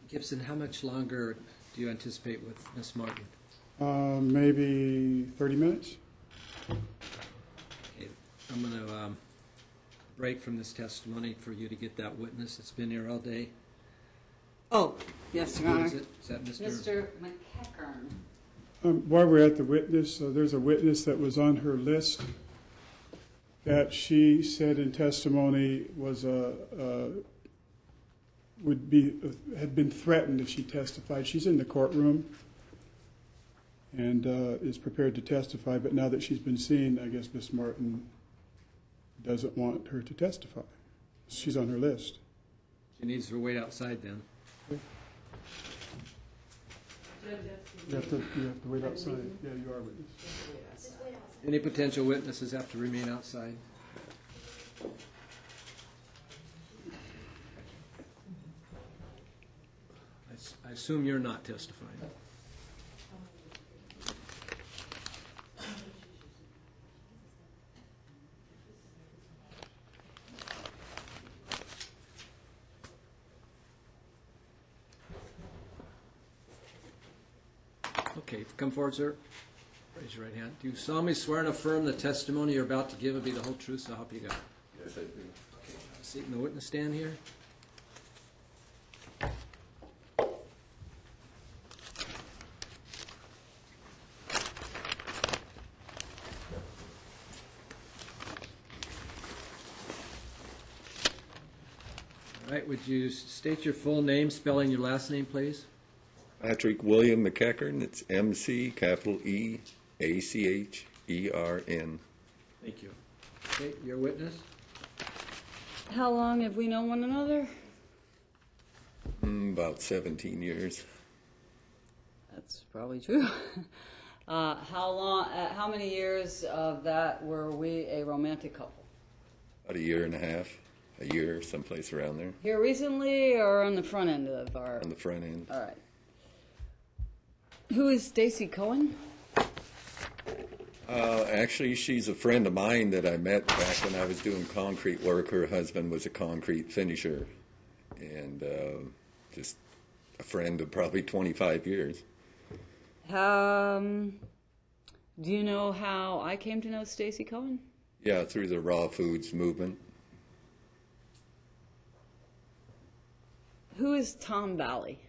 Gibson, how much longer do you anticipate with Ms. Martin? Maybe 30 minutes. Okay, I'm going to break from this testimony for you to get that witness that's been here all day. Oh, yes, Your Who Honor. is it? Is that Mr.? Mr. McEachern. While we're at the witness, there's a witness that was on her list that she said in testimony was had been threatened if she testified. She's in the courtroom and is prepared to testify, but now that she's been seen, I guess Miss Martin doesn't want her to testify. She's on her list. She needs to wait outside then. You have to wait outside. Yeah, you are a witness. Any potential witnesses have to remain outside. I assume you're not testifying. Okay, come forward, sir. Raise your right hand. Do you solemnly swear and affirm the testimony you're about to give will be the whole truth, so help you God? Yes, I do. Okay, have a seat in the witness stand here. All right, would you state your full name, spelling your last name, please? Patrick William McEachern. It's MC, capital E, ACHERN. Thank you. Okay, your witness? How long have we known one another? About 17 years. That's probably true. How many years of that were we a romantic couple? About a year and a half, a year, someplace around there, Here recently or on the front end of our... on the front end. All right. Who is Stacy Cohen? Actually, she's a friend of mine that I met back when I was doing concrete work. Her husband was a concrete finisher, and just a friend of probably 25 years. Do you know how I came to know Stacy Cohen? Yeah, through the raw foods movement. Who is Tom Valley?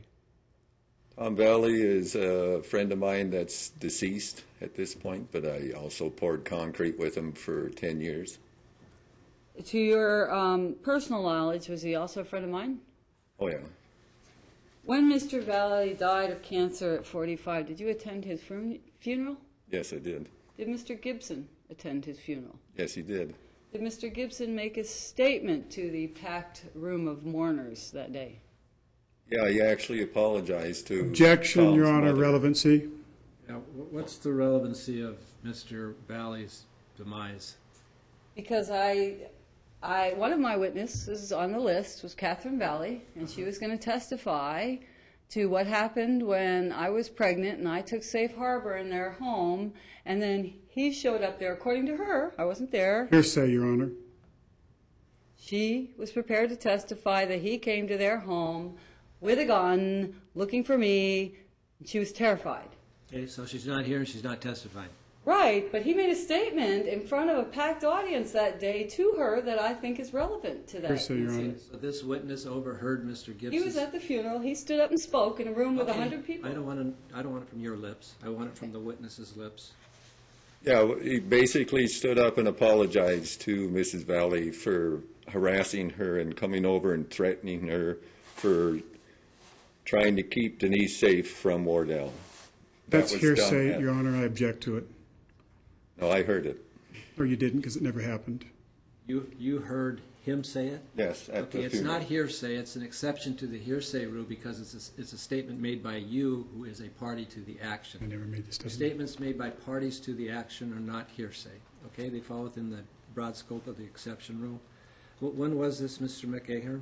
Tom Valley is a friend of mine that's deceased at this point, but I also poured concrete with him for 10 years. To your personal knowledge, was he also a friend of mine? Oh, yeah. When Mr. Valley died of cancer at 45, did you attend his funeral? Yes, I did. Did Mr. Gibson attend his funeral? Yes, he did. Did Mr. Gibson make a statement to the packed room of mourners that day? Yeah, he actually apologized to Objection, Tom's Your Honor, mother. relevancy. Now, what's the relevancy of Mr. Valley's demise? Because one of my witnesses on the list was Catherine Valley, and she was going to testify to what happened when I was pregnant and I took safe harbor in their home, and then he showed up there. According to her, I wasn't there. Hearsay, Your Honor. She was prepared to testify that he came to their home with a gun, looking for me. She was terrified. Okay, so she's not here and she's not testifying. Right, but he made a statement in front of a packed audience that day to her that I think is relevant to that. Hearsay, Your Honor. incident. So this witness overheard Mr. Gibson. He was at the funeral. He stood up and spoke in a room with 100 people. I don't want it from your lips. I want it from the witness's lips. Yeah, he basically stood up and apologized to Mrs. Valley for harassing her and coming over and threatening her for trying to keep Denise safe from Wardell. That's was hearsay, done. Your Honor. I object to it. No, I heard it. Or you didn't, because it never happened. You heard him say it? Yes, at Okay, the it's funeral. not hearsay. It's an exception to the hearsay rule because it's a statement made by you who is a party to the I action. never made this statement. Statements made by parties to the action are not hearsay. Okay, they fall within the broad scope of the exception rule. When was this, Mr. McEachern?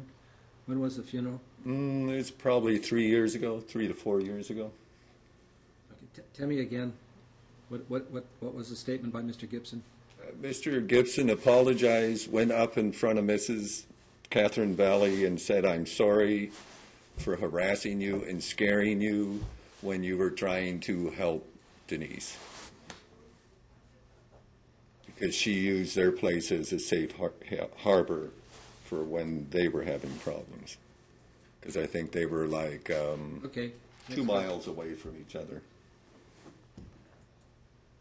When was the funeral? It's probably 3 years ago, 3 to 4 years ago. Okay, tell me again. What was the statement by Mr. Gibson? Mr. Gibson apologized, went up in front of Mrs. Catherine Valley and said, "I'm sorry for harassing you and scaring you when you were trying to help Denise. Because she used their place as a safe harbor for when they were having problems. Because I think they were like Okay. 2 miles away from each other.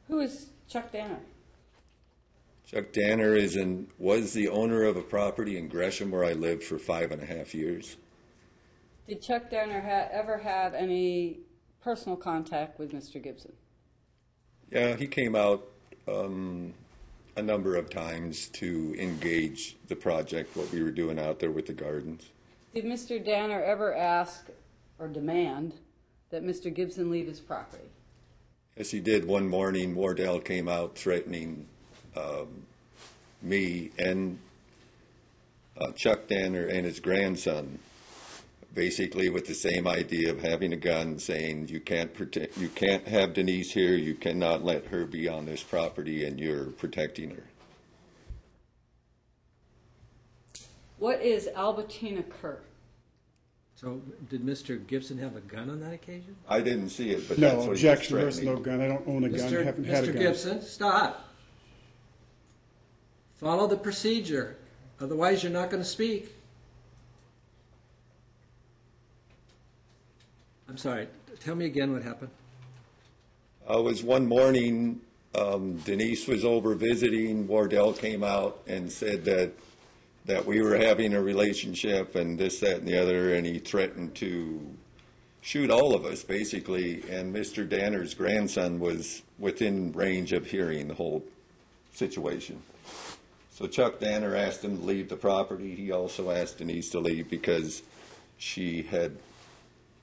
Who is Chuck Danner? Chuck Danner was the owner of a property in Gresham where I lived for 5.5 years. Did Chuck Danner ever have any personal contact with Mr. Gibson? Yeah, he came out a number of times to engage the project, what we were doing out there with the gardens. Did Mr. Danner ever ask or demand that Mr. Gibson leave his property? Yes, he did. One morning, Wardell came out threatening me and Chuck Danner and his grandson, basically with the same idea of having a gun, saying you can't have Denise here, you cannot let her be on this property, and you're protecting her. What is Albertina Kerr? So did Mr. Gibson have a gun on that occasion? I didn't see it, but that's No, what objection, he was there's no threatening. gun. I don't own a gun, I haven't had a Mr. gun. Gibson, stop. Follow the procedure. Otherwise, you're not going to speak. I'm sorry. Tell me again what happened. It was one morning, Denise was over visiting, Wardell came out and said that we were having a relationship and this, that, and the other, and he threatened to shoot all of us, basically, and Mr. Danner's grandson was within range of hearing the whole situation. So Chuck Danner asked him to leave the property. He also asked Denise to leave because she had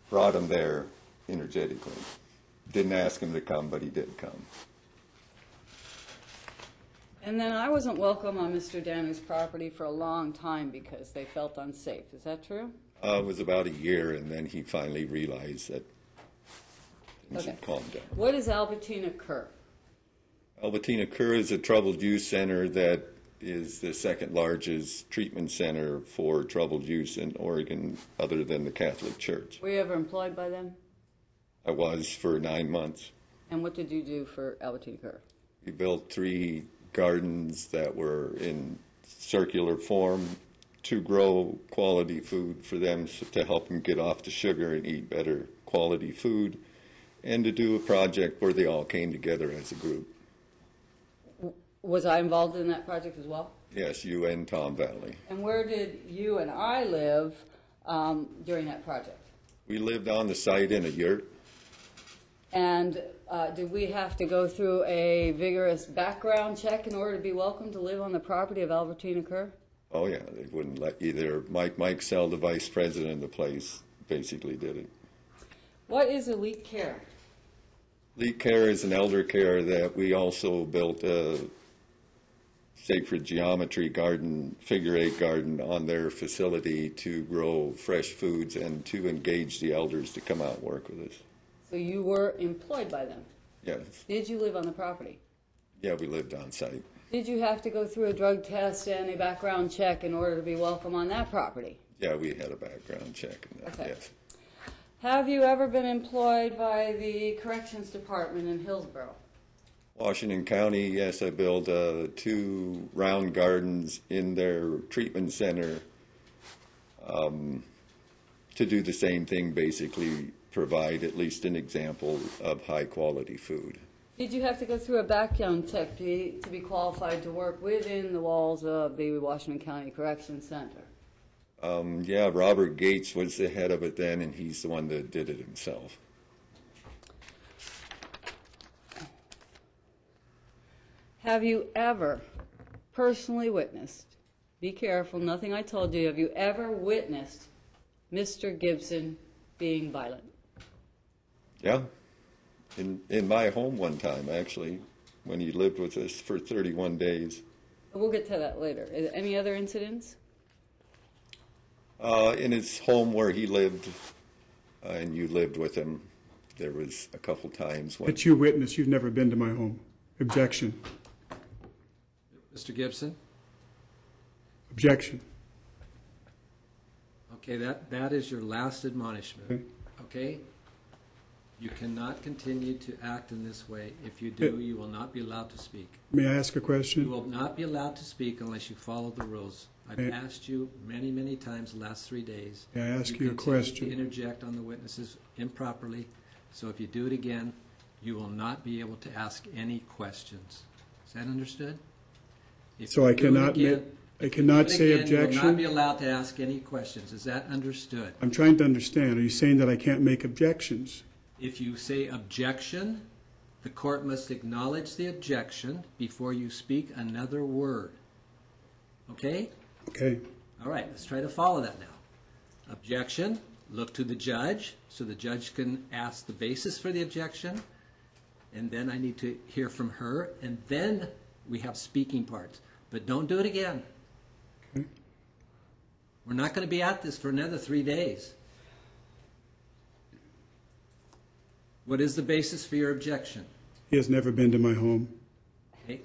brought him there energetically. Didn't ask him to come, but he did come. And then I wasn't welcome on Mr. Danner's property for a long time because they felt unsafe. Is that true? It was about a year, and then he finally realized that things had calmed down. What is Albertina Kerr? Albertina Kerr is a troubled youth center that is the second largest treatment center for troubled youth in Oregon, other than the Catholic Church. Were you ever employed by them? I was for 9 months. And what did you do for Albertina Kerr? We built 3 gardens that were in circular form to grow quality food for them, to help them get off the sugar and eat better quality food, and to do a project where they all came together as a group. Was I involved in that project as well? Yes, you and Tom Valley. And where did you and I live during that project? We lived on the site in a yurt. And did we have to go through a vigorous background check in order to be welcome to live on the property of Albertina Kerr? Oh, yeah, they wouldn't let either. Mike Sell, the vice president of the place, basically did it. What is elite care? Elite Care is an elder care that we also built a sacred geometry garden, figure-8 garden on their facility to grow fresh foods and to engage the elders to come out and work with us. So you were employed by them. Yes. Did you live on the property? Yeah, we lived on site. Did you have to go through a drug test and a background check in order to be welcome on that property? Yeah, we had a background check and that, Okay. yes. Have you ever been employed by the Corrections Department in Hillsborough? Washington County, yes, I built 2 round gardens in their treatment center to do the same thing, basically provide at least an example of high quality food. Did you have to go through a background check to be qualified to work within the walls of the Washington County Correction Center? Yeah, Robert Gates was the head of it then, and he's the one that did it himself. Have you ever personally witnessed, be careful, nothing I told you, have you ever witnessed Mr. Gibson being violent? Yeah, in my home one time, actually, when he lived with us for 31 days. We'll get to that later. Any other incidents? In his home where he lived, and you lived with him, there was a couple times when... That you witnessed, you've never been to my home. Objection. Mr. Gibson? Objection. Okay, that is your last admonishment, okay? You cannot continue to act in this way. If you do, you will not be allowed to speak. May I ask a You question? will not be allowed to speak unless you follow the rules. I've asked you many, many times the last 3 days. May I ask you a continue question? to interject on the witnesses improperly, so if you do it again, you will not be able to ask any questions. Is that understood? If So you I do it cannot again- I cannot do it say again, You will not be objection? allowed to ask any questions. Is that understood? I'm trying to understand. Are you saying that I can't make objections? If you say objection, the court must acknowledge the objection before you speak another word. Okay? Okay. All right, let's try to follow that now. Objection, look to the judge, so the judge can ask the basis for the objection, and then I need to hear from her, and then we have speaking parts. But don't do it again. Okay. We're not going to be at this for another 3 days. What is the basis for your objection? He has never been to my home. Okay.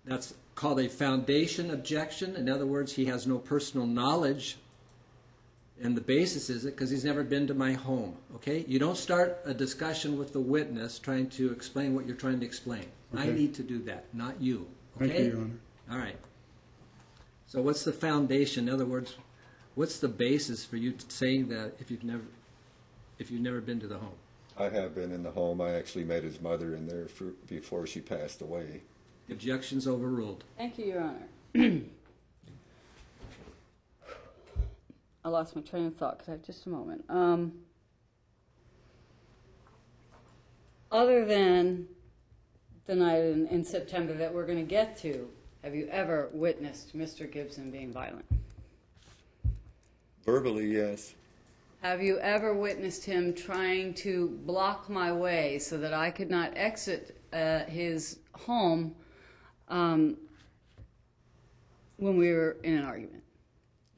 That's called a foundation objection. In other words, he has no personal knowledge, and the basis is it because he's never been to my home. Okay? You don't start a discussion with the witness trying to explain what you're trying to explain. I Okay. need to do that, not you. Thank Okay? you, Your Honor. All right. So what's the foundation? In other words, what's the basis for you saying that if you've never been to the home? I have been in the home. I actually met his mother in there before she passed away. The objection's overruled. Thank you, Your Honor. I lost my train of thought. Could I have just a moment? Other than the night in September that we're going to get to, have you ever witnessed Mr. Gibson being violent? Verbally, yes. Have you ever witnessed him trying to block my way so that I could not exit his home when we were in an argument?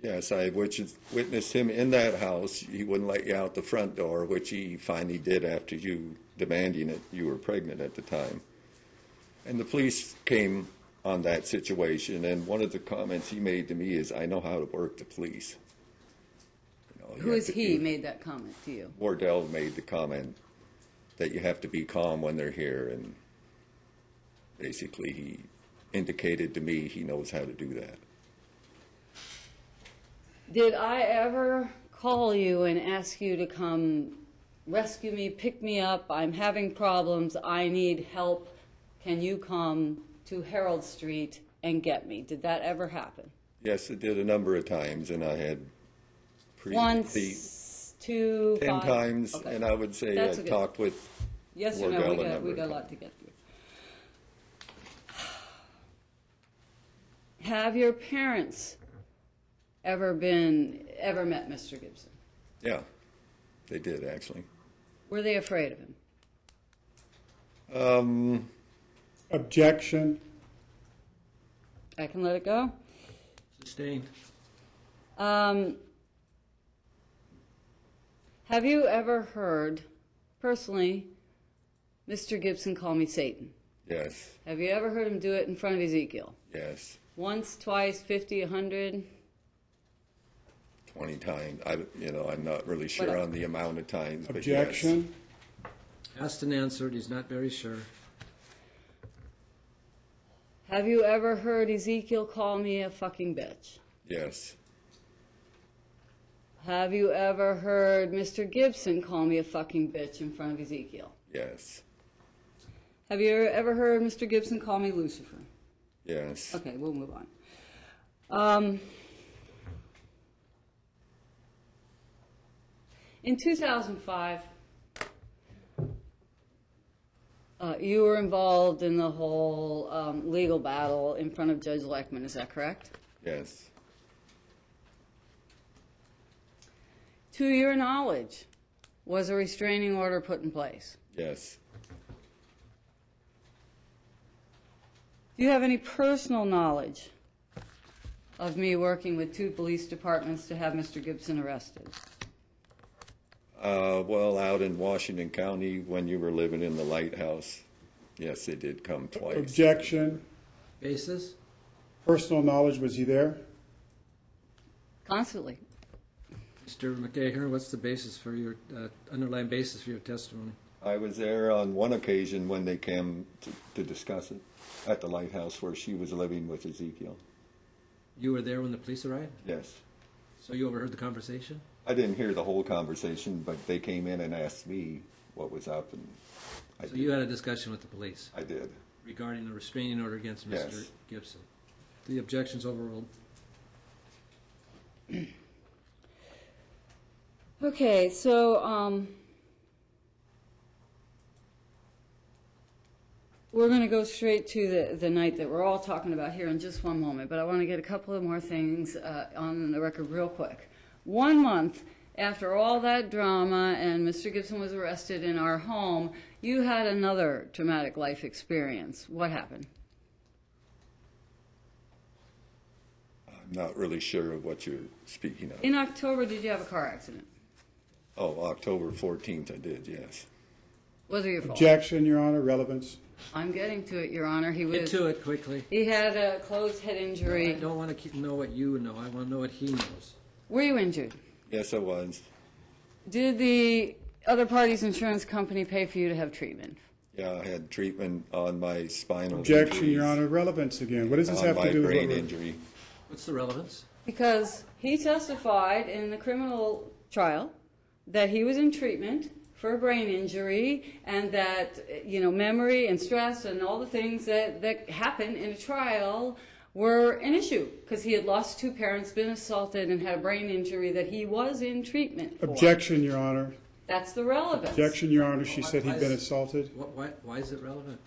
Yes, I witnessed him in that house. He wouldn't let you out the front door, which he finally did after you demanding it. You were pregnant at the time. And the police came on that situation, and one of the comments he made to me is, I know how to work the police. You know, Who is he made that comment to you? Wardell made the comment that you have to be calm when they're here, and basically he indicated to me he knows how to do that. Did I ever call you and ask you to come rescue me, pick me up? I'm having problems. I need help. Can you come to Herald Street and get me? Did that ever happen? Yes, it did a number of times, and I had Once, 2, 10 5? times, Okay. and I would say That's I okay. talked with Yes or no? Wardell We a got, number we of got a lot times. to get through. Have your parents ever met Mr. Gibson? Yeah, they did actually. Were they afraid of him? Objection. I can let it go. Sustained. Have you ever heard, personally, Mr. Gibson call me Satan? Yes, Have you ever heard him do it in front of Ezekiel? yes, Once, twice, 50, 100? 20 times. I'm not really sure What- on the amount of times, but Objection. Asked and answered. He's not very sure. Have you ever heard Ezekiel call me a fucking bitch? yes, Have you ever heard Mr. Gibson call me a fucking bitch in front of Ezekiel? yes, Have you ever heard Mr. Gibson call me Lucifer? yes, Okay, we'll move on. In 2005, you were involved in the whole legal battle in front of Judge Leckman, is that correct? yes, To your knowledge, was a restraining order put in place? yes, Do you have any personal knowledge of me working with 2 police departments to have Mr. Gibson arrested? Well, out in Washington County, when you were living in the lighthouse, yes, they did come twice. Objection. Basis? Personal knowledge, was he there? Constantly. Mr. McAhern, what's the basis for your, underlying basis for your testimony? I was there on one occasion when they came to discuss it at the lighthouse where she was living with Ezekiel. You were there when the police arrived? Yes. So you overheard the conversation? I didn't hear the whole conversation, but they came in and asked me what was up, and So you had a discussion with the police I did. regarding the restraining order against Mr. Yes. Gibson. The objection's overruled. Okay, so we're going to go straight to the night that we're all talking about here in just one moment, but I want to get a couple of more things on the record real quick. 1 month after all that drama and Mr. Gibson was arrested in our home, you had another traumatic life experience. What happened? I'm not really sure of what you're speaking of. In October, did you have a car accident? Oh, October 14th I did, yes. Was it your fault? Objection, Your Honor, relevance. I'm getting to it, Your Honor. Get to it quickly. He had a closed head injury. I don't want to know what you know. I want to know what he knows. Were you injured? Yes, I was. Did the other party's insurance company pay for you to have treatment? Yeah, I had treatment on my spinal Objection, injuries, Your Honor, relevance again. What does this on have my to do with what brain we're... injury. What's the relevance? Because he testified in the criminal trial that he was in treatment for a brain injury and that, memory and stress and all the things that happen in a trial were an issue because he had lost 2 parents, been assaulted, and had a brain injury that he was in treatment for. Objection, Your Honor. That's the relevance. Objection, Your Honor. She said he'd been assaulted. Why is it relevant?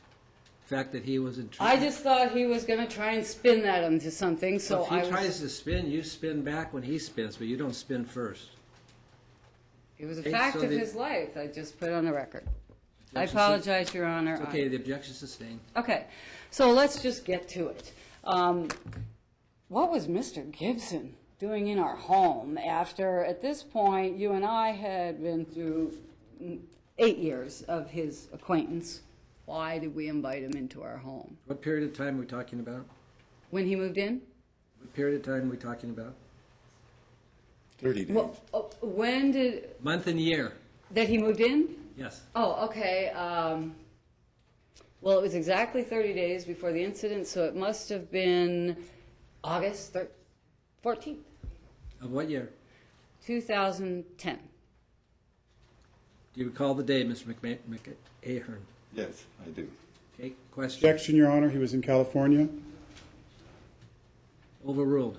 The fact that he was in I treatment? just thought he was going to try and spin that into something, so If I he was... tries to spin, you spin back when he spins, but you don't spin first. It was a Okay, fact so of the- his life. I just put it on the record. I Objection apologize, Your Honor. It's okay, the objection's sustained. Okay, so let's just get to it. What was Mr. Gibson doing in our home after, at this point, you and I had been through 8 years of his acquaintance? Why did we invite him into our home? What period of time are we talking about? When he moved in? What period of time are we talking about? 30 days. Well, when did, Month and year. that he moved in? Yes. Oh, okay. Well, it was exactly 30 days before the incident, so it must have been August 14th, Of what year? 2010. Do you recall the day, Mr. McAhern? Yes, I do. Okay, question. Objection, Your Honor. He was in California. Overruled.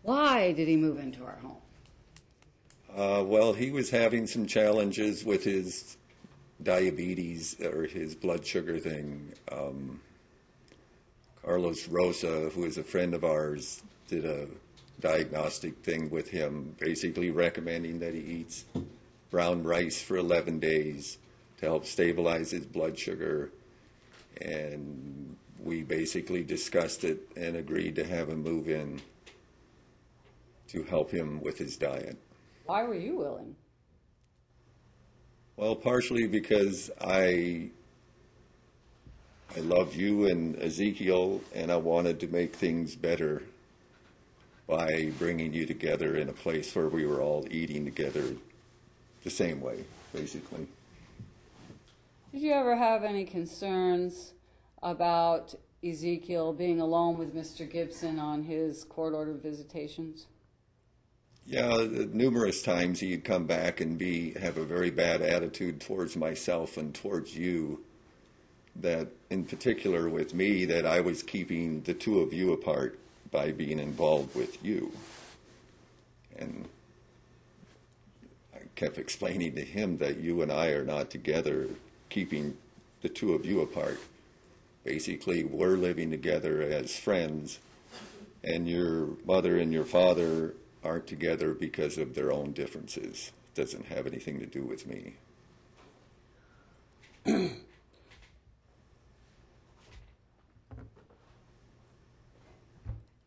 Why did he move into our home? Well, he was having some challenges with his diabetes or his blood sugar thing. Carlos Rosa, who is a friend of ours, did a diagnostic thing with him, basically recommending that he eats brown rice for 11 days to help stabilize his blood sugar. And we basically discussed it and agreed to have him move in to help him with his diet. Why were you willing? Well, partially because I love you and Ezekiel, and I wanted to make things better by bringing you together in a place where we were all eating together the same way, basically. Did you ever have any concerns about Ezekiel being alone with Mr. Gibson on his court-ordered visitations? Yeah, numerous times he'd come back and have a very bad attitude towards myself and towards you. That, in particular with me, that I was keeping the two of you apart by being involved with you. And I kept explaining to him that you and I are not together, keeping the two of you apart. Basically, we're living together as friends, and your mother and your father aren't together because of their own differences. It doesn't have anything to do with me.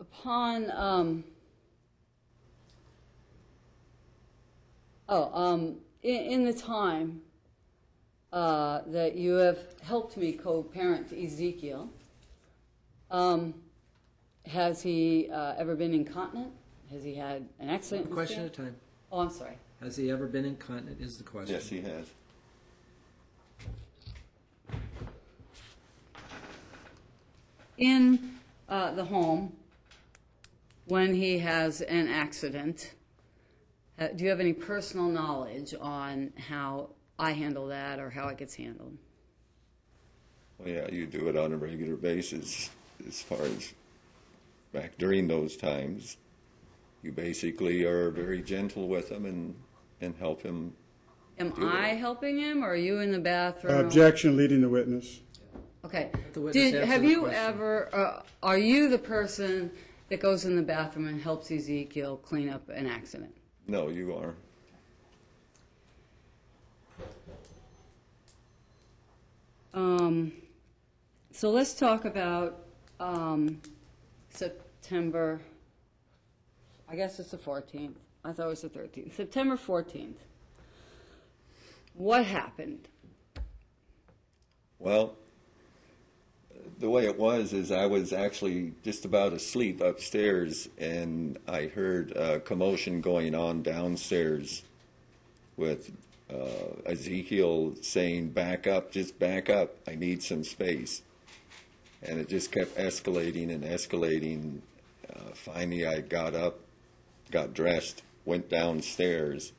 Upon, in the time that you have helped me co-parent Ezekiel, Has he ever been incontinent? Has he had an accident? One question at a time. Oh, I'm sorry. Has he ever been incontinent is the question. Yes, he has. In the home, when he has an accident, do you have any personal knowledge on how I handle that or how it gets handled? Well, yeah, you do it on a regular basis. As far as back during those times, you basically are very gentle with him and help him. Am I helping him, or are you in the bathroom? Objection, leading the witness. Okay. the witness answer Have the you question. ever, are you the person that goes in the bathroom and helps Ezekiel clean up an accident? No, you are. So let's talk about September, I guess it's the 14th. I thought it was the 13th. September 14th. What happened? Well, the way it was is I was actually just about asleep upstairs, and I heard a commotion going on downstairs with Ezekiel saying, "Back up, just back up, I need some space." And it just kept escalating and escalating. Finally, I got up, got dressed, went downstairs,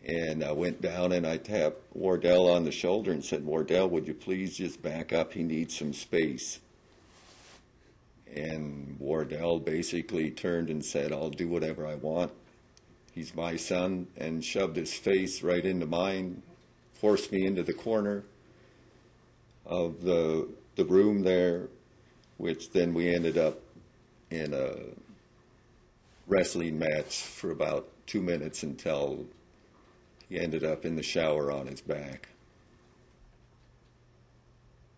and I went down and I tapped Wardell on the shoulder and said, "Wardell, would you please just back up? He needs some space." And Wardell basically turned and said, "I'll do whatever I want. He's my son," and shoved his face right into mine, forced me into the corner of the room there, which then we ended up in a wrestling match for about 2 minutes until he ended up in the shower on his back.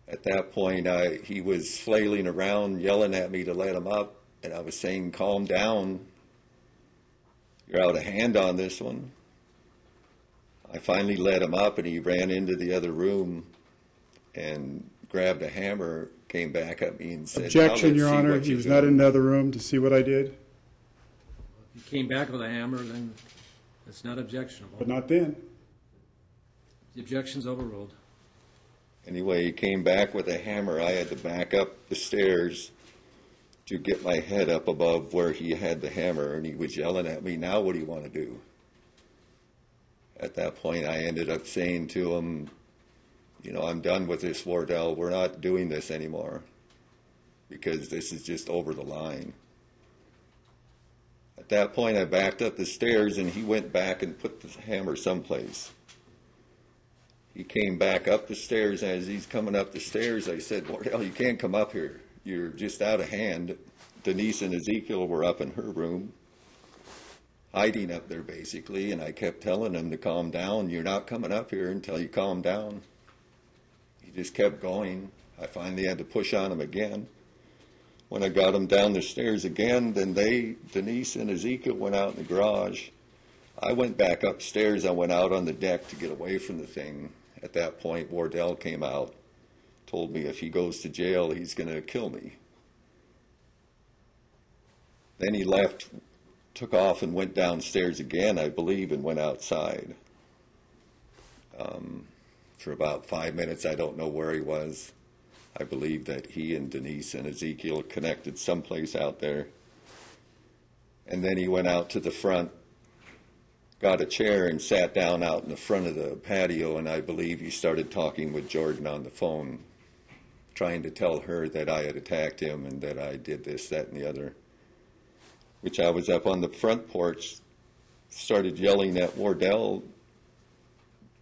At that point, he was flailing around, yelling at me to let him up, and I was saying, "Calm down. You're out of hand on this one." I finally let him up, and he ran into the other room and grabbed a hammer, came back at me and said, Objection, "Now let's Your see Honor. what He you're was not doing." in another room to see what I did, If he came back with a hammer, then it's not objectionable. but not then. The objection's overruled. Anyway, he came back with a hammer. I had to back up the stairs to get my head up above where he had the hammer, and he was yelling at me, "Now what do you want to do?" At that point, I ended up saying to him, "I'm done with this, Wardell. We're not doing this anymore because this is just over the line." At that point, I backed up the stairs, and he went back and put the hammer someplace. He came back up the stairs. As he's coming up the stairs, I said, "Wardell, you can't come up here. You're just out of hand." Denise and Ezekiel were up in her room, hiding up there basically, and I kept telling him to calm down. "You're not coming up here until you calm down." He just kept going. I finally had to push on him again. When I got him down the stairs again, then Denise and Ezekiel went out in the garage. I went back upstairs. I went out on the deck to get away from the thing. At that point, Wardell came out, told me if he goes to jail, he's going to kill me. Then he left, took off and went downstairs again, I believe, and went outside. For about 5 minutes, I don't know where he was. I believe that he and Denise and Ezekiel connected someplace out there. And then he went out to the front, got a chair and sat down out in the front of the patio, and I believe he started talking with Jordan on the phone, trying to tell her that I had attacked him and that I did this, that, and the other. Which I was up on the front porch, started yelling at Wardell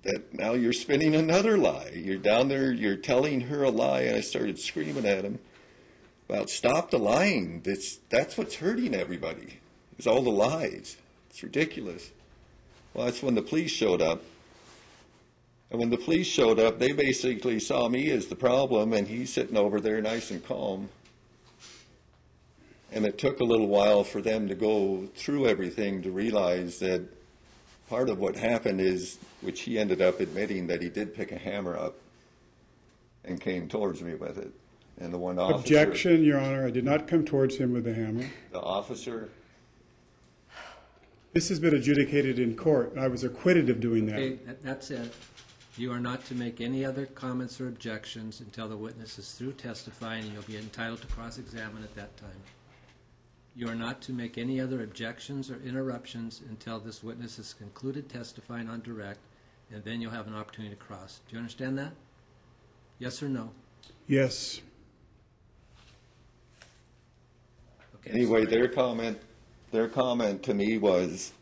that now you're spinning another lie. You're down there, you're telling her a lie, and I started screaming at him about stop the lying. That's what's hurting everybody, is all the lies. It's ridiculous. Well, that's when the police showed up. And when the police showed up, they basically saw me as the problem, and he's sitting over there nice and calm. And it took a little while for them to go through everything to realize that part of what happened is, which he ended up admitting, that he did pick a hammer up and came towards me with it. And the one officer... Objection, Your Honor. I did not come towards him with a hammer. The officer... This has been adjudicated in court, and I was acquitted of doing that. Okay, that's it. You are not to make any other comments or objections until the witness is through testifying, and you'll be entitled to cross-examine at that time. You are not to make any other objections or interruptions until this witness has concluded testifying on direct, and then you'll have an opportunity to cross. Do you understand that? Yes or no? Yes. Okay. Anyway, their comment to me was,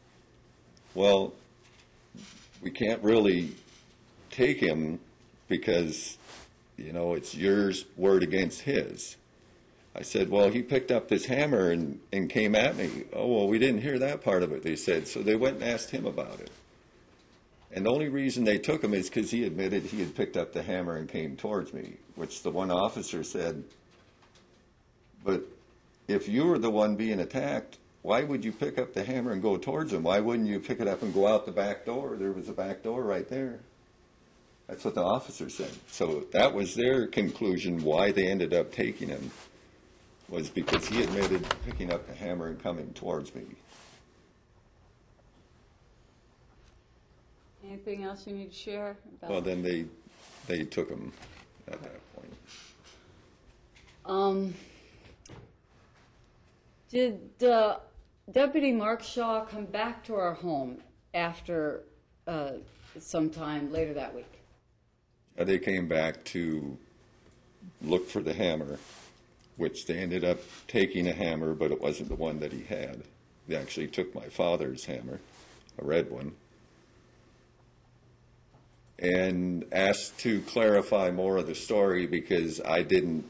well, we can't really take him because, you know, it's yours word against his. I said, well, he picked up this hammer and came at me. Oh, well, we didn't hear that part of it, they said. So they went and asked him about it. And the only reason they took him is because he admitted he had picked up the hammer and came towards me, which the one officer said, but if you were the one being attacked, why would you pick up the hammer and go towards him? Why wouldn't you pick it up and go out the back door? There was a back door right there. That's what the officer said. So that was their conclusion why they ended up taking him, was because he admitted picking up the hammer and coming towards me. Anything else you need to share about? Well, then they took him at that point. Did Deputy Mark Shaw come back to our home after sometime later that week? They came back to look for the hammer, which they ended up taking a hammer, but it wasn't the one that he had. They actually took my father's hammer, a red one, and asked to clarify more of the story because I didn't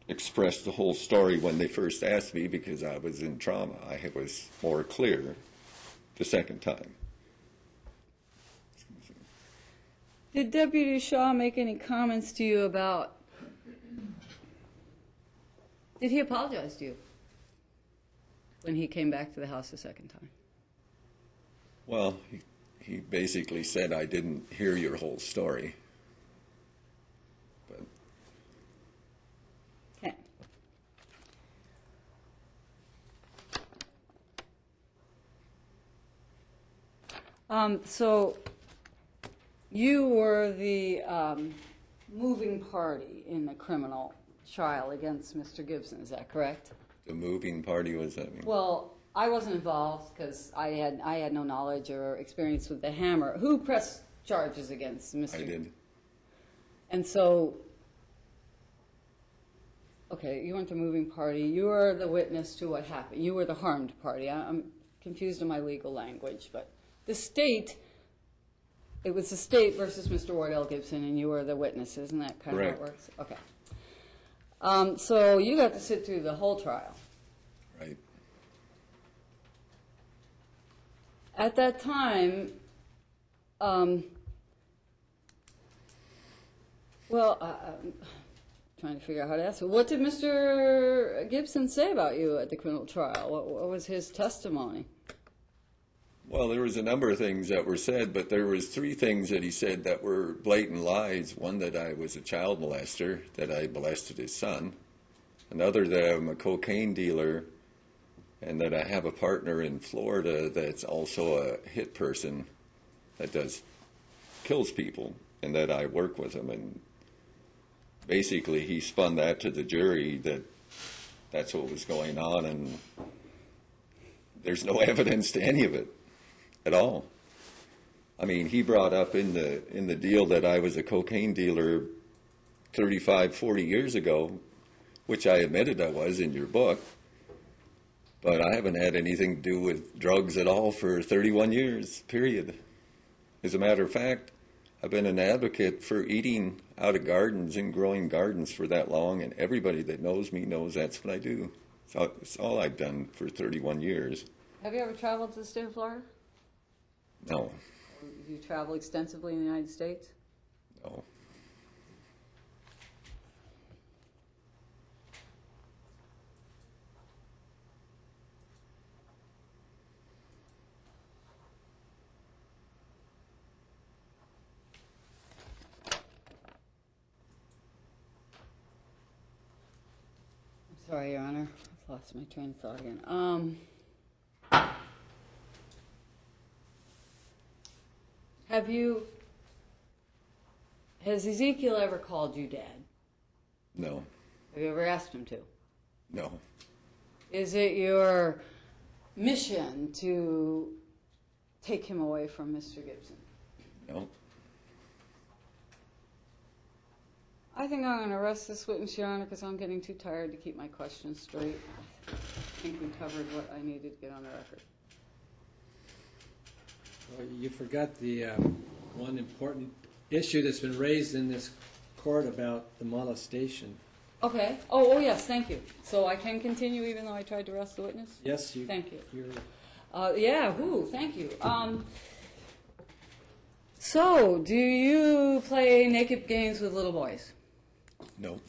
express the whole story when they first asked me because I was in trauma. I was more clear the second time. Did Deputy Shaw make any comments to you about, did he apologize to you when he came back to the house the second time? Well, he basically said, I didn't hear your whole story. But Okay. So you were the moving party in the criminal trial against Mr. Gibson, is that correct? the moving party, was that mean? Well, I wasn't involved because I had no knowledge or experience with the hammer. Who pressed charges against Mr. I did. And so, okay, you went to moving party. You were the witness to what happened. You were the harmed party. I'm confused in my legal language, but the state, it was the state versus Mr. Wardell Gibson, and you were the witness. Isn't that kind of how it works? Okay. So you got to sit through the whole trial. Right. At that time, I'm trying to figure out how to ask it. What did Mr. Gibson say about you at the criminal trial? What was his testimony? Well, there was a number of things that were said, but there was three things that he said that were blatant lies. One, that I was a child molester, that I molested his son. Another, that I'm a cocaine dealer, and that I have a partner in Florida that's also a hit person that kills people, and that I work with him. And basically, he spun that to the jury that that's what was going on, and there's no evidence to any of it at all. I mean, he brought up in the deal that I was a cocaine dealer 35, 40 years ago, which I admitted I was in your book, but I haven't had anything to do with drugs at all for 31 years, period. As a matter of fact, I've been an advocate for eating out of gardens and growing gardens for that long, and everybody that knows me knows that's what I do. So it's all I've done for 31 years. Have you ever traveled to the state of Florida? No. Have you traveled extensively in the United States? No. Sorry, Your Honor. I've lost my train of thought again. Has Ezekiel ever called you Dad? No, Have you ever asked him to? no, Is it your mission to take him away from Mr. Gibson? no. I think I'm going to arrest this witness, Your Honor, because I'm getting too tired to keep my questions straight. I think we covered what I needed to get on the record. Well, you forgot the one important issue that's been raised in this court about the molestation. Okay. Oh, yes, thank you. So I can continue even though I tried to arrest the witness? Yes, you. Thank you. You're, Yeah, thank you. So, do you play naked games with little boys? No,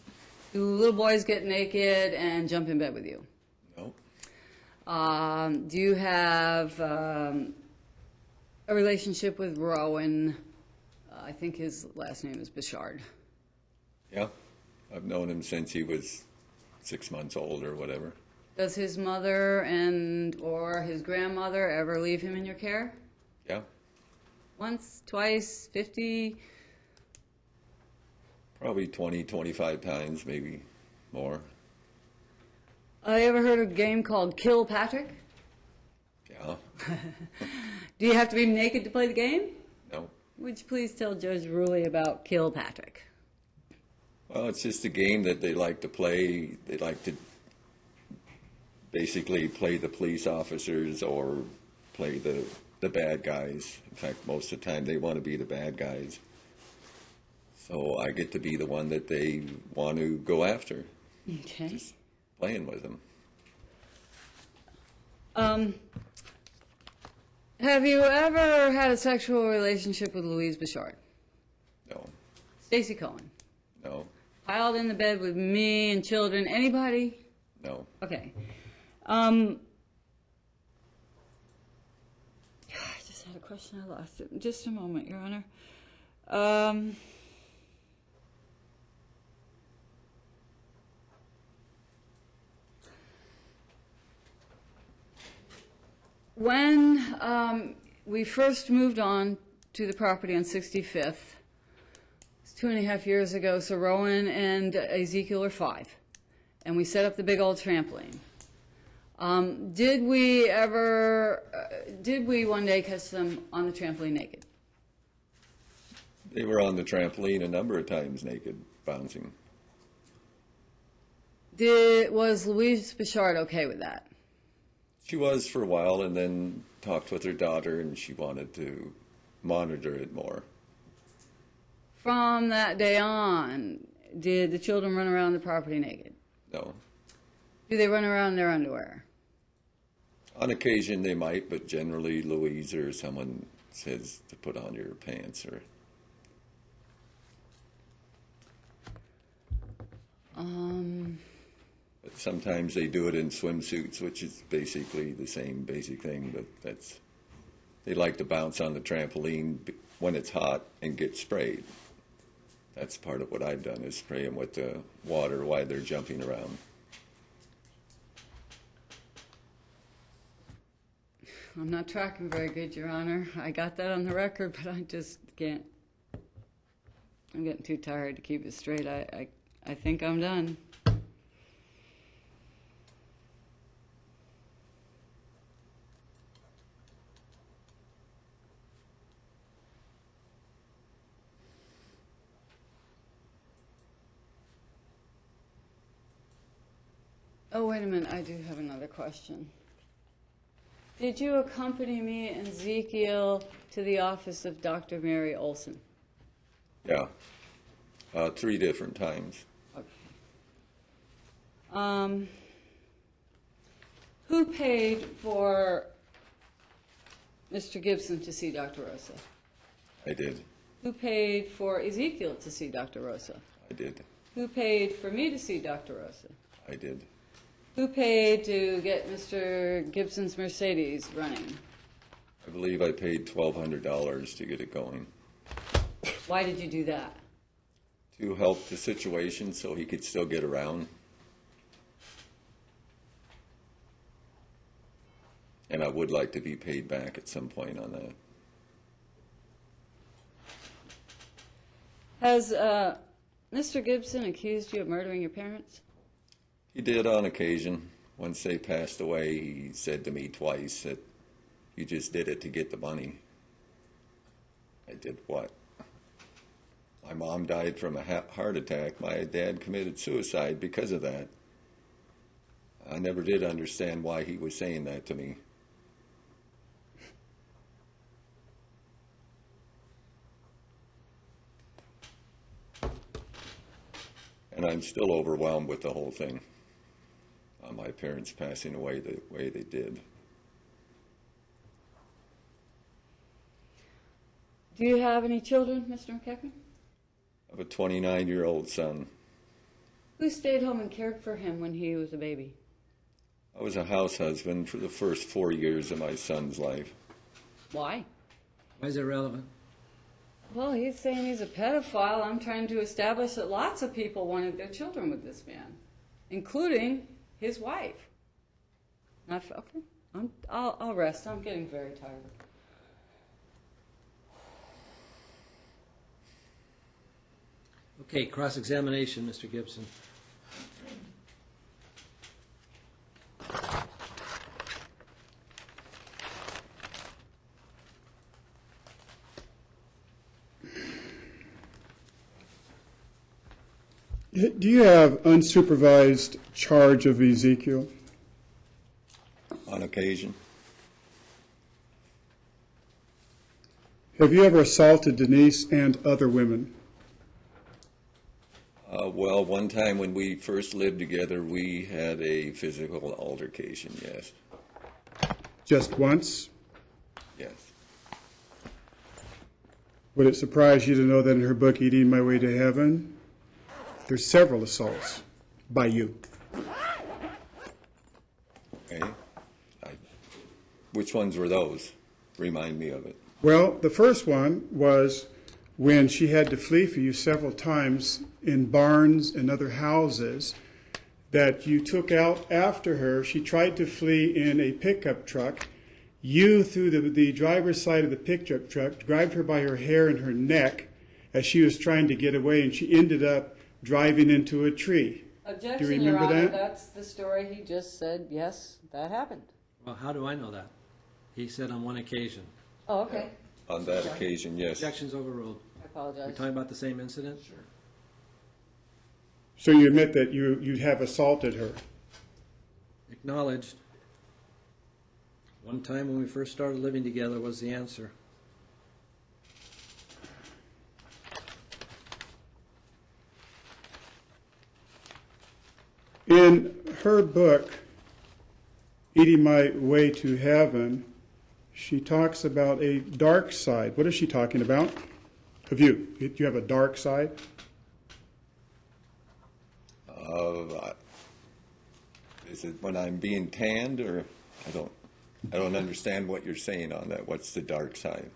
Do little boys get naked and jump in bed with you? no, Do you have a relationship with Rowan? I think his last name is Bichard. yeah. I've known him since he was 6 months old or whatever. Does his mother or his grandmother ever leave him in your care? Yeah, Once, twice, 50? probably 20, 25 times, maybe more. You ever heard of a game called Kill Patrick? Yeah, Do you have to be naked to play the game? no. Would you please tell Judge Rulli about Kill Patrick? Well, it's just a game that they like to play. They like to basically play the police officers or play the bad guys. In fact, most of the time they want to be the bad guys. So I get to be the one that they want to go after, Okay. just playing with them. Have you ever had a sexual relationship with Louise Bichard? No, Stacy Cohen? no, Piled in the bed with me and children? Anybody? no. Okay. I just had a question. I lost it. Just a moment, Your Honor. When we first moved on to the property on 65th, it's 2.5 years ago, so Rowan and Ezekiel are 5, and we set up the big old trampoline. Did we one day catch them on the trampoline naked? They were on the trampoline a number of times naked, bouncing. Was Louise Bichard okay with that? She was for a while, and then talked with her daughter, and she wanted to monitor it more. From that day on, did the children run around the property naked? No. Do they run around in their underwear? On occasion they might, but generally Louise or someone says to put on your pants or... But sometimes they do it in swimsuits, which is basically the same basic thing, but they like to bounce on the trampoline when it's hot and get sprayed. That's part of what I've done, is spray them with the water while they're jumping around. I'm not tracking very good, Your Honor. I got that on the record, but I just can't. I'm getting too tired to keep it straight. I think I'm done. Oh, wait a minute. I do have another question. Did you accompany me and Ezekiel to the office of Dr. Mary Olson? Yeah. 3 different times. Okay. Who paid for Mr. Gibson to see Dr. Rosa? I did. Who paid for Ezekiel to see Dr. Rosa? I did. Who paid for me to see Dr. Rosa? I did. Who paid to get Mr. Gibson's Mercedes running? I believe I paid $1,200 to get it going. Why did you do that? To help the situation so he could still get around. And I would like to be paid back at some point on that. Has Mr. Gibson accused you of murdering your parents? He did on occasion. Once they passed away, he said to me twice that you just did it to get the money. I did what? My mom died from a heart attack. My dad committed suicide because of that. I never did understand why he was saying that to me. And I'm still overwhelmed with the whole thing. My parents passing away the way they did. Do you have any children, Mr. McEachran? I have a 29-year-old son. Who stayed home and cared for him when he was a baby? I was a house husband for the first 4 years of my son's life. Why? Why is it relevant? Well, he's saying he's a pedophile. I'm trying to establish that lots of people wanted their children with this man, including his wife. Okay, I'll rest. I'm getting very tired. Okay, cross-examination, Mr. Gibson. Do you have unsupervised charge of Ezekiel? On occasion. Have you ever assaulted Denise and other women? Well, one time when we first lived together, we had a physical altercation, yes. Just once? Yes. Would it surprise you to know that in her book, Eating My Way to Heaven, there's several assaults by you? Okay. Which ones were those? Remind me of it. Well, the first one was when she had to flee for you several times in barns and other houses that you took out after her. She tried to flee in a pickup truck. You, through the driver's side of the pickup truck, grabbed her by her hair and her neck as she was trying to get away, and she ended up driving into a tree. Objection, Do you remember Your Honor. that? That's the story he just said. Yes, that happened. Well, how do I know that? He said on one occasion. Oh, okay. On that occasion, yes. Objection's overruled. I apologize. We're talking about the same incident? Sure. So you admit that you have assaulted her? Acknowledged. One time when we first started living together was the answer. In her book, Eating My Way to Heaven, she talks about a dark side. What is she talking about? Of you. Do you have a dark side? Is it when I'm being tanned, or I don't understand what you're saying on that. What's the dark side?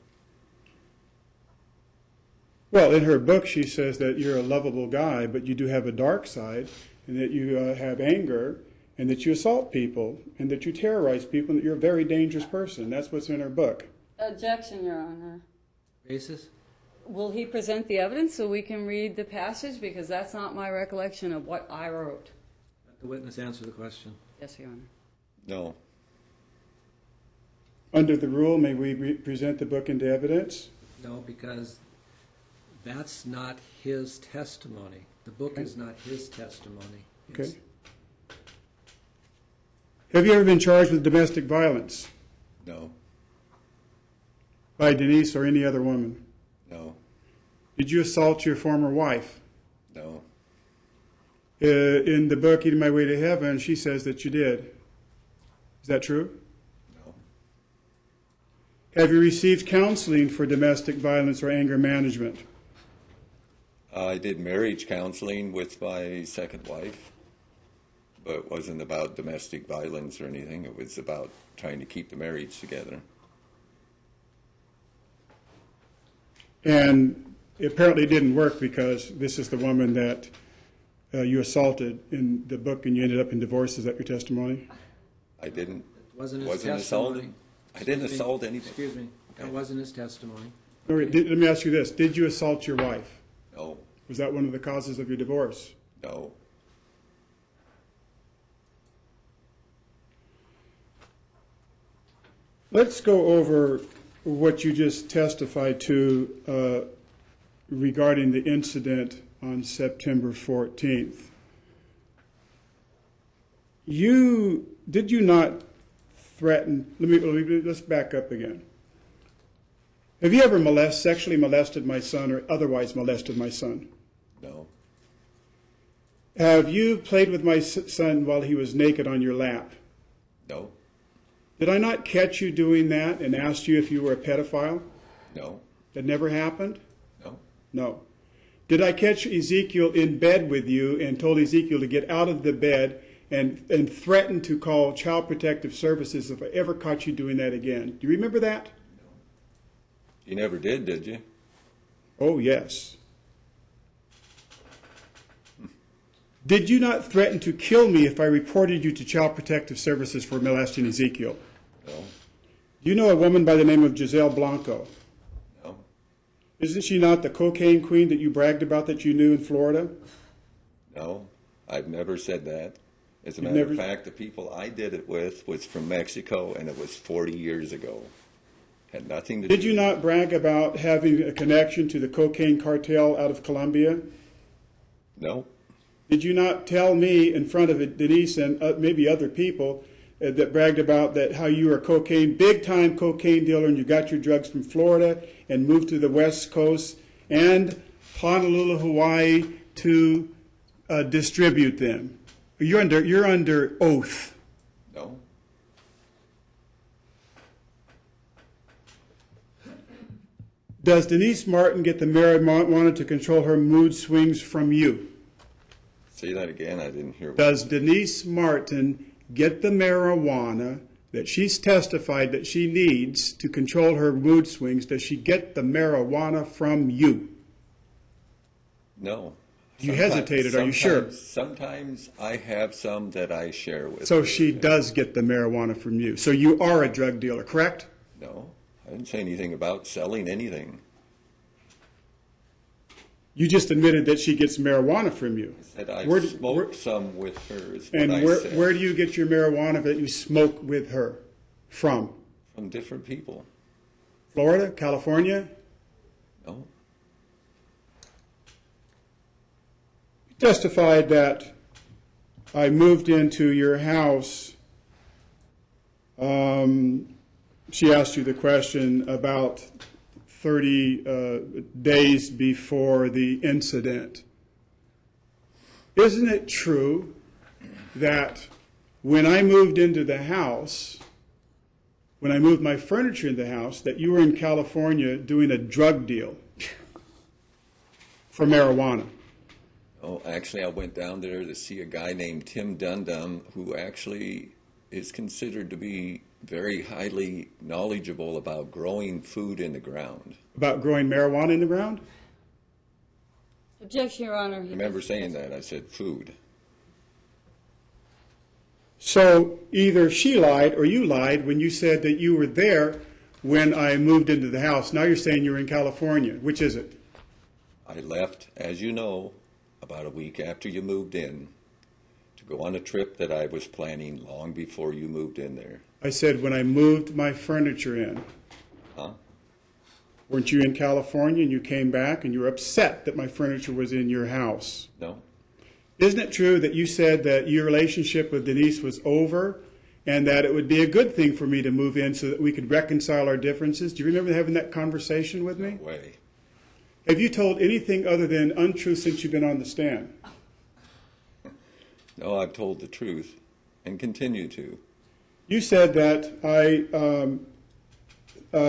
Well, in her book, she says that you're a lovable guy, but you do have a dark side, and that you have anger, and that you assault people, and that you terrorize people, and that you're a very dangerous person. That's what's in her book. Objection, Your Honor. Basis? Will he present the evidence so we can read the passage? Because that's not my recollection of what I wrote. Let the witness answer the question. Yes, Your Honor. No. Under the rule, may we present the book into evidence? No, because that's not his testimony. The book is not his testimony. Okay. Have you ever been charged with domestic violence No. by Denise or any other woman? No. Did you assault your former wife? No. In the book, Eating My Way to Heaven, she says that you did. Is that true? No. Have you received counseling for domestic violence or anger management? I did marriage counseling with my second wife, but it wasn't about domestic violence or anything. It was about trying to keep the marriage together. And it apparently didn't work because this is the woman that you assaulted in the book and you ended up in divorce. Is that your testimony? I didn't. Wasn't his Wasn't testimony. assaulting. I didn't Excuse me. assault anybody. Excuse me. That wasn't his testimony. All right, let me ask you this. Did you assault your wife? No, Was that one of the causes of your divorce? no. Let's go over what you just testified to regarding the incident on September 14th. Did you not threaten, let's back up again. Have you ever sexually molested my son or otherwise molested my son? No, Have you played with my son while he was naked on your lap? no, Did I not catch you doing that and asked you if you were a pedophile? no, That never happened? no, No. Did I catch Ezekiel in bed with you and told Ezekiel to get out of the bed and threatened to call Child Protective Services if I ever caught you doing that again? Do you remember that? you never did you? Oh, yes. Did you not threaten to kill me if I reported you to Child Protective Services for molesting Ezekiel? No, Do you know a woman by the name of Giselle Blanco? no, Isn't she not the cocaine queen that you bragged about that you knew in Florida? no. I've never said that. As a You've matter of never- fact, the people I did it with was from Mexico, and it was 40 years ago. Had nothing to do. Did you not brag about having a connection to the cocaine cartel out of Colombia? No, Did you not tell me in front of Denise and maybe other people that bragged about that how you were a big time cocaine dealer and you got your drugs from Florida and moved to the West Coast and Honolulu, Hawaii to distribute them? You're under oath. no, Does Denise Martin get the marijuana to control her mood swings from you? say that again. I didn't hear. Does Denise Martin get the marijuana that she's testified that she needs to control her mood swings? Does she get the marijuana from you? No. You hesitated, are you sure? Sometimes I have some that I share with. So her. she does get the marijuana from you. So you are a drug dealer, correct? No, I didn't say anything about selling anything. You just admitted that she gets marijuana from you. I said I Where- smoked where- some with her. Is what And I where said. do you get your marijuana that you smoke with her from? From different people. Florida, California? No, You testified that I moved into your house. She asked you the question about 30 days before the incident. Isn't it true that when I moved into the house, when I moved my furniture in the house, that you were in California doing a drug deal for marijuana? oh, actually, I went down there to see a guy named Tim Dundum, who actually is considered to be very highly knowledgeable about growing food in the ground. About growing marijuana in the ground? Objection, Your Honor. I remember saying that. I said food. So either she lied or you lied when you said that you were there when I moved into the house. Now you're saying you're in California. Which is it? I left, as you know, about a week after you moved in to go on a trip that I was planning long before you moved in there. I said when I moved my furniture in. Huh? Weren't you in California and you came back and you were upset that my furniture was in your house? No? Isn't it true that you said that your relationship with Denise was over and that it would be a good thing for me to move in so that we could reconcile our differences? Do you remember having that conversation with me? No way. Have you told anything other than untruth since you've been on the stand? No, I've told the truth and continue to. You said that I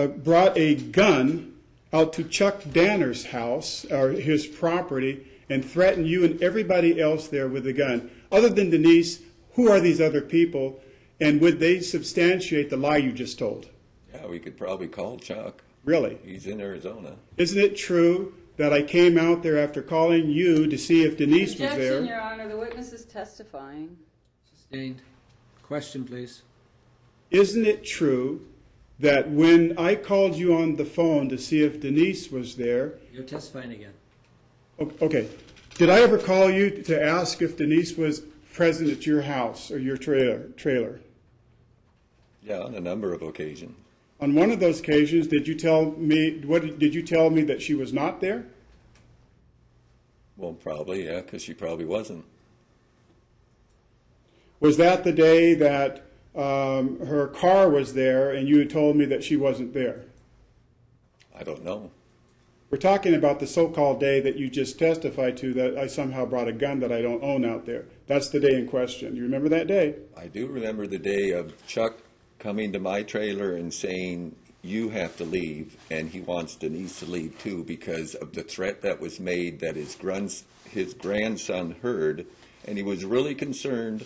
brought a gun out to Chuck Danner's house, or his property, and threatened you and everybody else there with a gun. Other than Denise, who are these other people, and would they substantiate the lie you just told? Yeah, we could probably call Chuck. Really? He's in Arizona. Isn't it true that I came out there after calling you to see if Denise was Objection, there? Your Honor. The witness is testifying. Sustained. Question, please. isn't it true that when I called you on the phone to see if Denise was there? You're testifying again. Okay. Did I ever call you to ask if Denise was present at your house or your trailer? Yeah, on a number of occasions. On one of those occasions, did you tell me that she was not there? Well, probably, yeah, because she probably wasn't. Was that the day that her car was there and you had told me that she wasn't there? I don't know. We're talking about the so-called day that you just testified to, that I somehow brought a gun that I don't own out there. That's the day in question. You remember that day? I do remember the day of Chuck coming to my trailer and saying, you have to leave, and he wants Denise to leave too because of the threat that was made that his grandson heard, and he was really concerned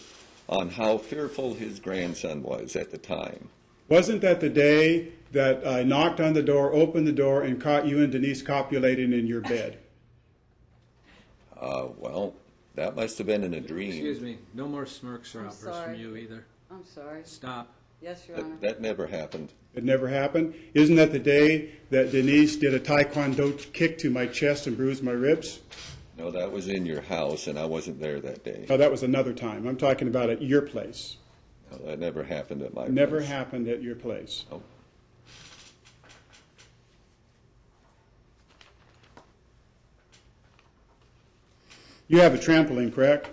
on how fearful his grandson was at the time. Wasn't that the day that I knocked on the door, opened the door, and caught you and Denise copulating in your bed? Well, that must have been in a dream. Excuse me. No more smirks or I'm outbursts sorry. from you either. I'm sorry. Stop. Yes, Your Honor. That never happened. It never happened? Isn't that the day that Denise did a taekwondo kick to my chest and bruised my ribs? No, that was in your house, and I wasn't there that day. Oh, that was another time. I'm talking about at your place. No, that never happened at my Never place. happened at your place. No. You have a trampoline, correct?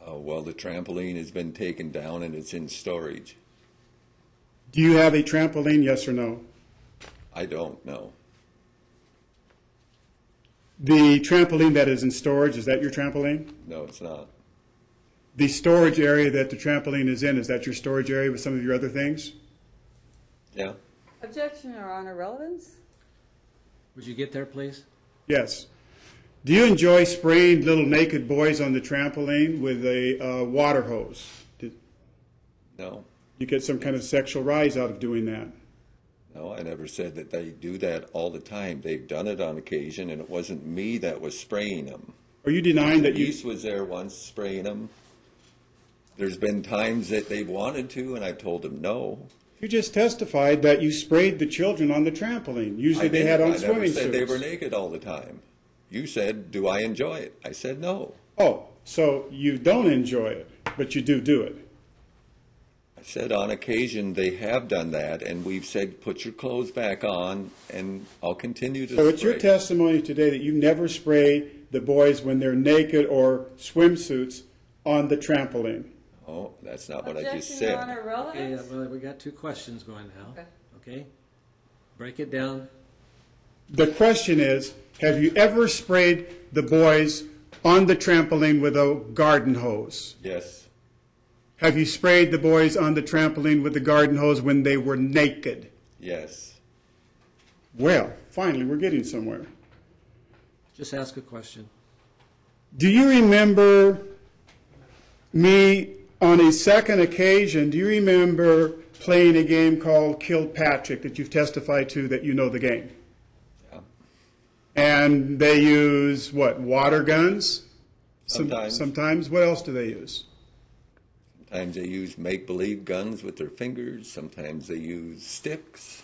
Well, the trampoline has been taken down, and it's in storage. Do you have a trampoline, yes or no? I don't know. The trampoline that is in storage, is that your trampoline? No, it's not. The storage area that the trampoline is in, is that your storage area with some of your other things? Yeah? Objection, Your Honor. Relevance? Would you get there, please? Yes. Do you enjoy spraying little naked boys on the trampoline with a water hose? No. You get some kind of sexual rise out of doing that? No, I never said that they do that all the time. They've done it on occasion, and it wasn't me that was spraying them. Are you denying that you... Denise was there once spraying them. There's been times that they wanted to, and I told them no. You just testified that you sprayed the children on the trampoline. Usually they had on swimming I never said suits. they were naked all the time. You said, do I enjoy it? I said no. Oh, so you don't enjoy it, but you do it. I said on occasion they have done that, and we've said put your clothes back on, and I'll continue to So spray. it's your testimony today that you never spray the boys when they're naked or swimsuits on the trampoline. Oh, that's not what I just Objection, Your said. Honor. Okay, Relevance? well, we got two questions going now. Okay. Okay? Break it down. The question is, have you ever sprayed the boys on the trampoline with a garden hose? Yes. Have you sprayed the boys on the trampoline with the garden hose when they were naked? Yes. Well, finally, we're getting somewhere. Just ask a question. Do you remember me on a second occasion, do you remember playing a game called Kilpatrick that you've testified to that you know the game? Yeah. And they use, what, water guns? Sometimes. Sometimes. What else do they use? Sometimes they use make-believe guns with their fingers. Sometimes they use sticks.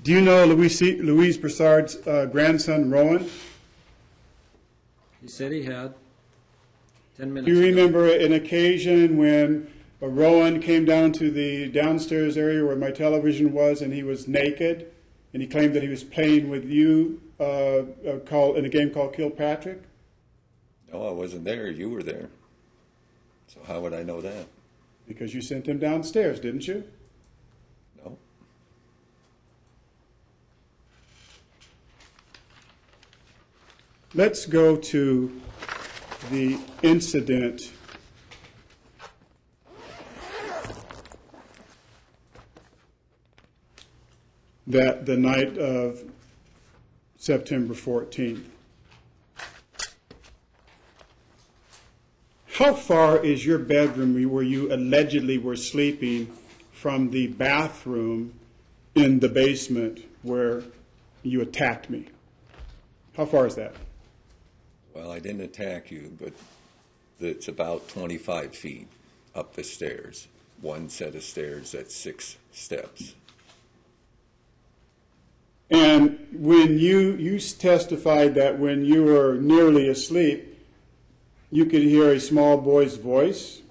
Do you know Louise Broussard's grandson, Rowan? He said he had 10 minutes Do you ago. remember an occasion when Rowan came down to the downstairs area where my television was and he was naked and he claimed that he was playing with you in a game called Kilpatrick? No, I wasn't there. You were there. So how would I know that? Because you sent him downstairs, didn't you? No. Let's go to the incident that the night of September 14th. How far is your bedroom where you allegedly were sleeping from the bathroom in the basement where you attacked me? How far is that? Well, I didn't attack you, but it's about 25 feet. up the stairs. One set of stairs, that's 6 steps. And when you testified that when you were nearly asleep, you could hear a small boy's voice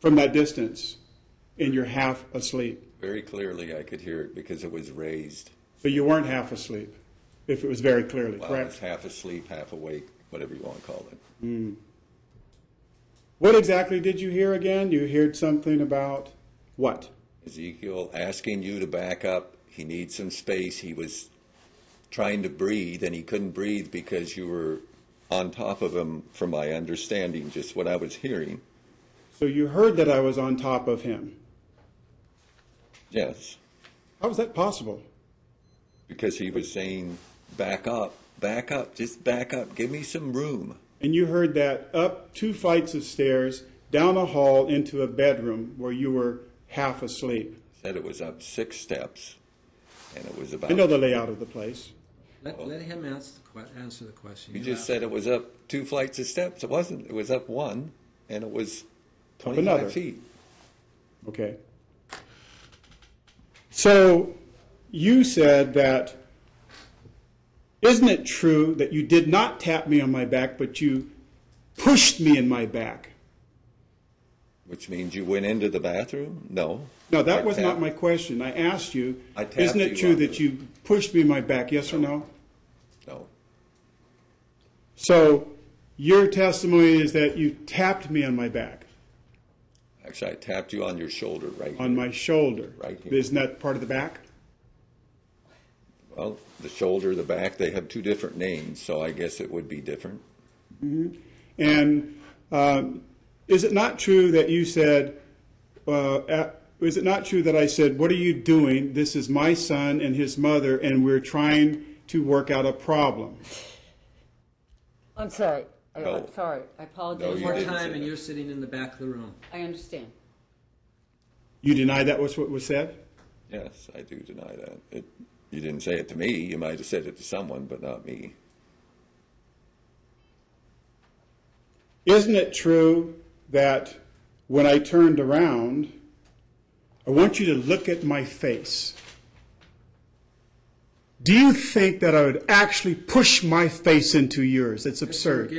from that distance, and you're half asleep. Very clearly I could hear it because it was raised. But you weren't half asleep, if it was very clearly, Well, I was correct? half asleep, half awake, whatever you want to call it. What exactly did you hear again? You heard something about what? Ezekiel asking you to back up. He needs some space. He was trying to breathe, and he couldn't breathe because you were on top of him, from my understanding, just what I was hearing. So you heard that I was on top of him. Yes, How was that possible? because he was saying, back up, just back up, give me some room. And you heard that up 2 flights of stairs, down a hall, into a bedroom where you were half asleep. Said it was up 6 steps, and it was about... I know the layout of the place. Let him answer the question. You just said it was up 2 flights of steps. It wasn't. It was up 1, and it was another. 25 feet. Okay. So you said that, isn't it true that you did not tap me on my back, but you pushed me in my back? Which means you went into the bathroom? No. No, that I was not tapped- my question. I asked you, I tapped isn't it you true on that the- you pushed me in my back, yes or no? No. So your testimony is that you tapped me on my back, Actually, I tapped you on your shoulder right on here. my shoulder. Right here. Isn't that part of the back? Well, the shoulder, the back, they have 2 different names, so I guess it would be different. And is it not true that you said, is it not true that I said, what are you doing? This is my son and his mother, and we're trying to work out a problem. I'm sorry. No. I'm sorry. I apologize. No, One you more didn't say time, and that. you're sitting in the back of the room. I understand. You deny that was what was said? Yes, I do deny that. You didn't say it to me. You might have said it to someone, but not me. Isn't it true that when I turned around, I want you to look at my face. Do you think that I would actually push my face into yours? It's absurd.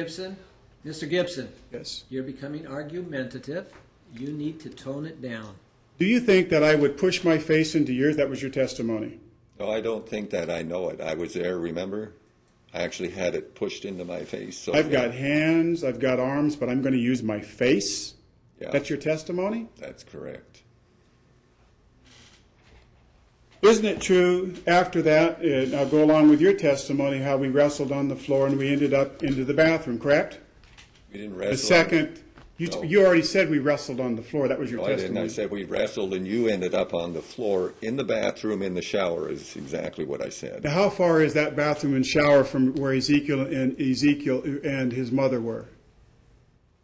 Mr. Gibson, Yes. you're becoming argumentative. You need to tone it down. Do you think that I would push my face into yours? That was your testimony. No, I don't think that. I know it. I was there, remember? I actually had it pushed into my face. So I've yeah, got hands, I've got arms, but I'm going to use my face? Yeah, That's your testimony? that's correct. Isn't it true, after that, and I'll go along with your testimony, how we wrestled on the floor and we ended up into the bathroom, correct? We didn't wrestle. The second, No. you already said we wrestled on the floor. That was your No, I didn't. testimony. I said we wrestled, and you ended up on the floor in the bathroom in the shower is exactly what I said. Now, how far is that bathroom and shower from where Ezekiel and his mother were?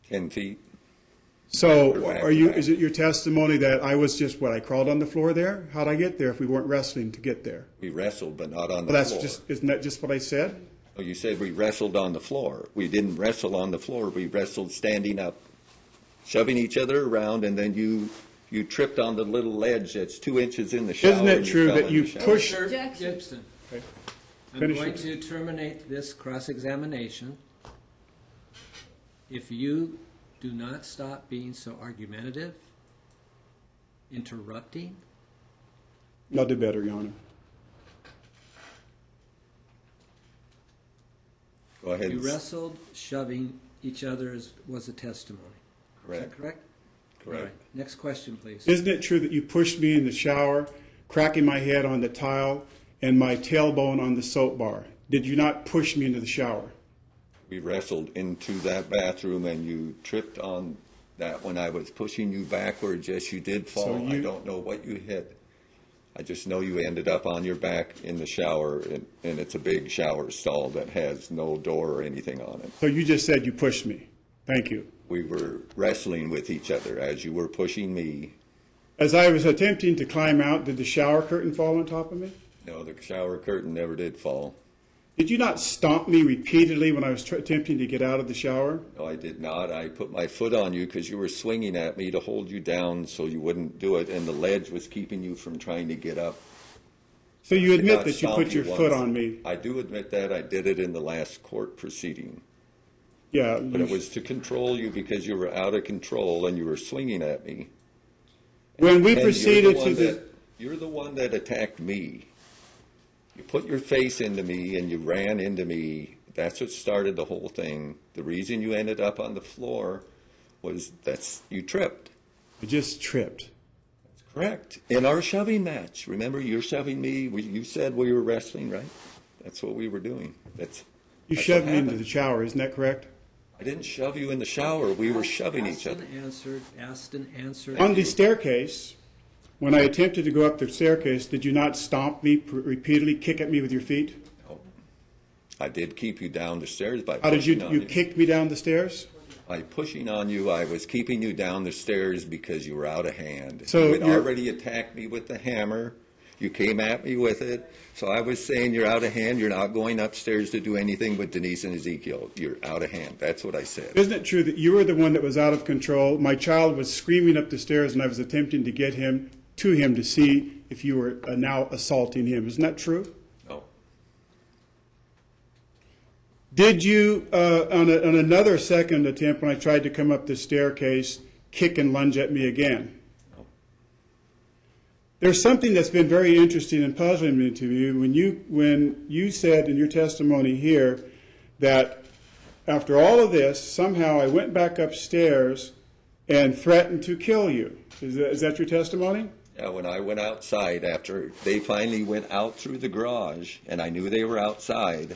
10 feet. So, Back are to you? back. Is it your testimony that I was just I crawled on the floor there? How'd I get there if we weren't wrestling to get there? We wrestled, but not on the Well, floor. isn't that just what I said? Oh, you said we wrestled on the floor. We didn't wrestle on the floor. We wrestled standing up, shoving each other around, and then you tripped on the little ledge that's 2 inches in the shower. Isn't it and true fell that in you the shower. pushed? Mr. Objection. Gibson, Okay. I'm Finish going it. to terminate this cross-examination if you do not stop being so argumentative, interrupting. I'll do better, Your Honor. Go ahead. You wrestled, shoving each other was a testimony. Is Correct. that correct? Correct. All right. Next question, please. Isn't it true that you pushed me in the shower, cracking my head on the tile and my tailbone on the soap bar? Did you not push me into the shower? We wrestled into that bathroom, and you tripped on that when I was pushing you backwards. Yes, you did fall. So I don't know what you hit. I just know you ended up on your back in the shower, and it's a big shower stall that has no door or anything on it. So you just said you pushed me. Thank you. We were wrestling with each other as you were pushing me. As I was attempting to climb out, did the shower curtain fall on top of me? No, the shower curtain never did fall. Did you not stomp me repeatedly when I was attempting to get out of the shower? No, I did not. I put my foot on you because you were swinging at me to hold you down so you wouldn't do it, and the ledge was keeping you from trying to get up. So you I did admit not that you stomp put your once. foot on me? I do admit that. I did it in the last court proceeding. Yeah. But it was to control you because you were out of control and you were swinging at me. When we And proceeded to you're the one that attacked me. You put your face into me and you ran into me. That's what started the whole thing. The reason you ended up on the floor was you tripped. I just tripped. That's correct. In our shoving match, remember you're shoving me. You said we were wrestling, right? That's what we were doing. You That's shoved what me into happened. the shower, isn't that correct? I didn't shove you in the shower. We were shoving each other. Asked and answered. On the staircase, when I attempted to go up the staircase, did you not stomp me repeatedly, kick at me with your feet? No. I did keep you down the stairs by How did you, pushing on you kicked me down the stairs? By pushing on you, I was keeping you down the stairs because you were out of hand. So you had you're- already attacked me with the hammer. You came at me with it. So I was saying you're out of hand. You're not going upstairs to do anything with Denise and Ezekiel. You're out of hand. That's what I said. Isn't it true that you were the one that was out of control? My child was screaming up the stairs and I was attempting to get him to see if you were now assaulting him. Isn't that true? No. Did you, on another second attempt when I tried to come up the staircase, kick and lunge at me again? No. There's something that's been very interesting and puzzling me to me when you said in your testimony here that after all of this, somehow I went back upstairs and threatened to kill you. Is that your testimony? Yeah, when I went outside after they finally went out through the garage and I knew they were outside,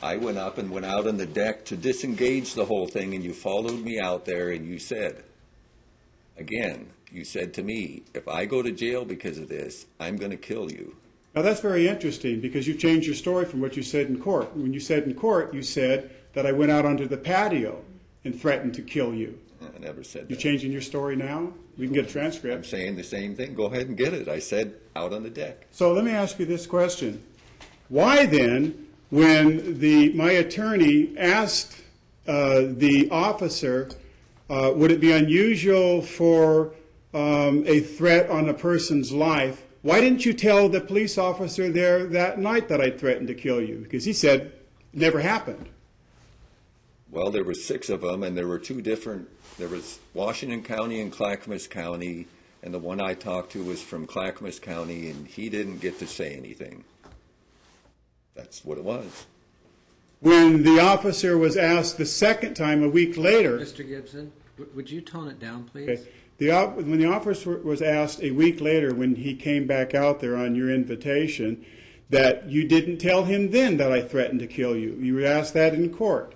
I went up and went out on the deck to disengage the whole thing, and you followed me out there and you said, again, you said to me, if I go to jail because of this, I'm going to kill you. Now that's very interesting because you changed your story from what you said in court. When you said in court, you said that I went out onto the patio and threatened to kill you. I never said You're that. changing your story now? We can get a I'm transcript. saying the same thing. Go ahead and get it. I said out on the deck. So let me ask you this question. Why then, when my attorney asked the officer, would it be unusual for a threat on a person's life, why didn't you tell the police officer there that night that I threatened to kill you? Because he said it never happened. Well, there were 6 of them, and there were 2 different. There was Washington County and Clackamas County, and the one I talked to was from Clackamas County, and he didn't get to say anything. That's what it was. When the officer was asked the second time a week later, Mr. Gibson, would you tone it down, please? okay, when the officer was asked a week later when he came back out there on your invitation, that you didn't tell him then that I threatened to kill you. You were asked that in court.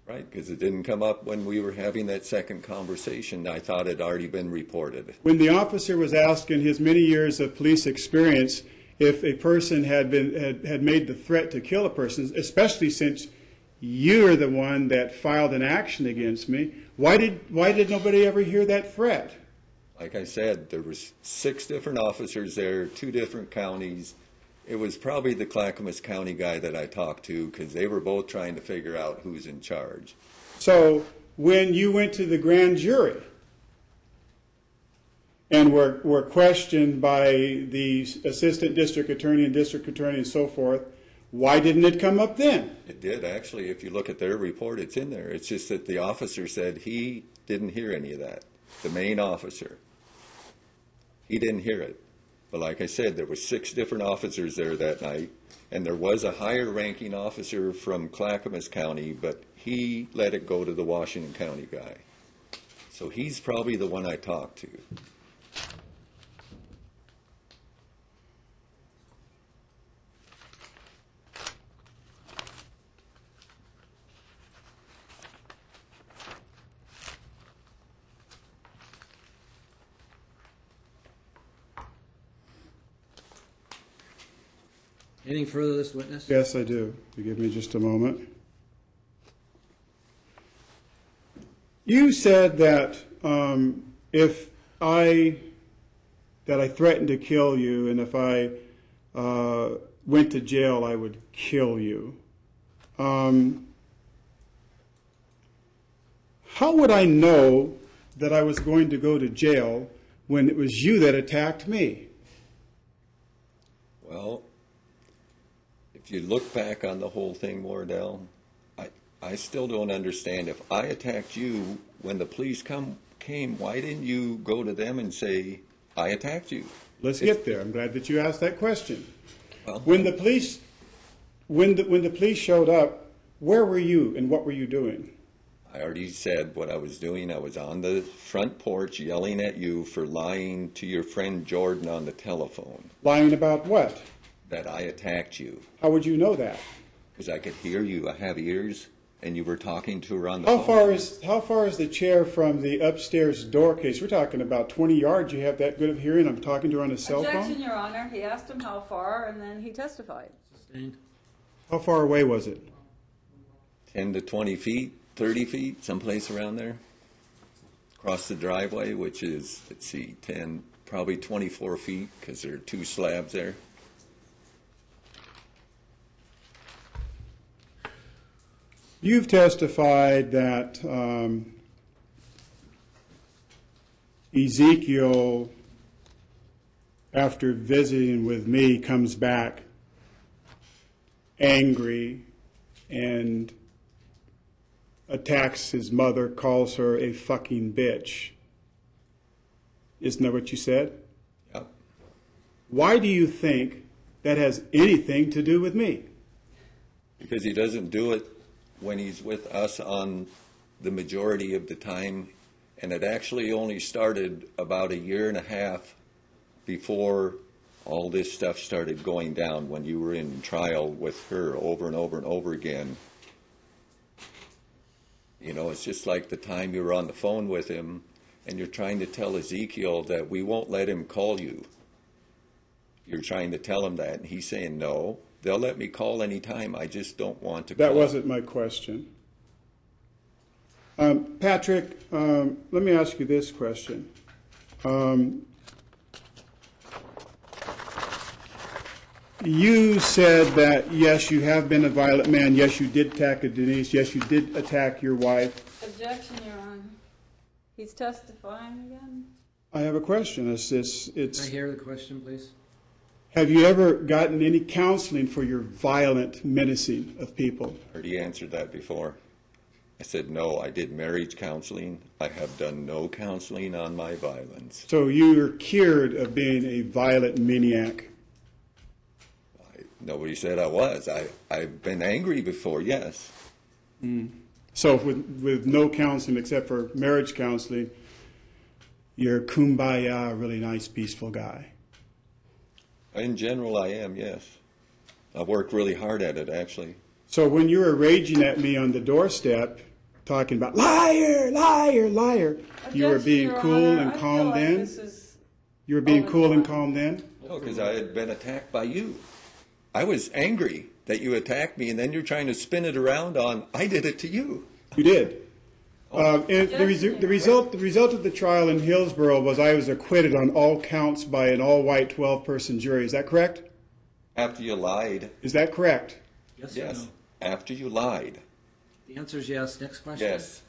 Right, because it didn't come up when we were having that second conversation. I thought it had already been reported. When the officer was asked in his many years of police experience if a person had made the threat to kill a person, especially since you're the one that filed an action against me, why did nobody ever hear that threat? Like I said, there was 6 different officers there, 2 different counties. It was probably the Clackamas County guy that I talked to because they were both trying to figure out who's in charge. So when you went to the grand jury and were questioned by the assistant district attorney and district attorney and so forth, why didn't it come up then? It did, actually. If you look at their report, it's in there. It's just that the officer said he didn't hear any of that, the main officer. He didn't hear it. But like I said, there were 6 different officers there that night, and there was a higher-ranking officer from Clackamas County, but he let it go to the Washington County guy. So he's probably the one I talked to. Anything further, this witness? Yes, I do. You give me just a moment. You said that if I threatened to kill you, and if I went to jail, I would kill you. how would I know that I was going to go to jail when it was you that attacked me? Well, if you look back on the whole thing, Wardell, I still don't understand. If I attacked you, when the police came, why didn't you go to them and say, I attacked you? Let's get there. I'm glad that you asked that question. Well, When the police showed up, where were you and what were you doing? I already said what I was doing. I was on the front porch yelling at you for lying to your friend Jordan on the telephone Lying about what? that I attacked you. How would you know that? Because I could hear you. I have ears, and you were talking to her on the How phone. far is the chair from the upstairs door case? We're talking about 20 yards. You have that good of hearing. I'm talking to her on a cell Objection, phone. Your Honor. He asked him how far, and then he testified. Sustained. How far away was it? 10 to 20 feet, 30 feet, someplace around there. Across the driveway, which is, let's see, 10, probably 24 feet, because there are two slabs there. You've testified that Ezekiel, after visiting with me, comes back angry and attacks his mother, calls her a fucking bitch. Isn't that what you said? Yep. Why do you think that has anything to do with me? Because he doesn't do it when he's with us on the majority of the time. And it actually only started about a year and a half before all this stuff started going down, when you were in trial with her over and over and over again. You know, it's just like the time you were on the phone with him and you're trying to tell Ezekiel that we won't let him call you. You're trying to tell him that, and he's saying, no, they'll let me call any time. I just don't want to call. That wasn't my question. Patrick, let me ask you this question. You said that, yes, you have been a violent man. Yes, you did attack Denise. Yes, you did attack your wife. Objection, Your Honor. He's testifying again. I have a question. Can I hear the question, please? Have you ever gotten any counseling for your violent menacing of people? I already answered that before. I said, no, I did marriage counseling. I have done no counseling on my violence. So you're cured of being a violent maniac. Nobody said I was. I've been angry before, yes. So with no counseling except for marriage counseling, you're kumbaya, a really nice, peaceful guy. In general, I am, yes. I've worked really hard at it, actually. So when you were raging at me on the doorstep, talking about liar, liar, liar, you were Objection, being Your cool Honor. and I feel calm like then? this is You were being all cool and the calm then? No, because I had been attacked by you. I was angry that you attacked me, and then you're trying to spin it around on, I did it to you. You did. And the result of the trial in Hillsborough was I was acquitted on all counts by an all-white 12-person jury. Is that correct? After you lied. Is that correct? Yes, Yes. or no? After you lied. The answer is yes. Next question. Yes.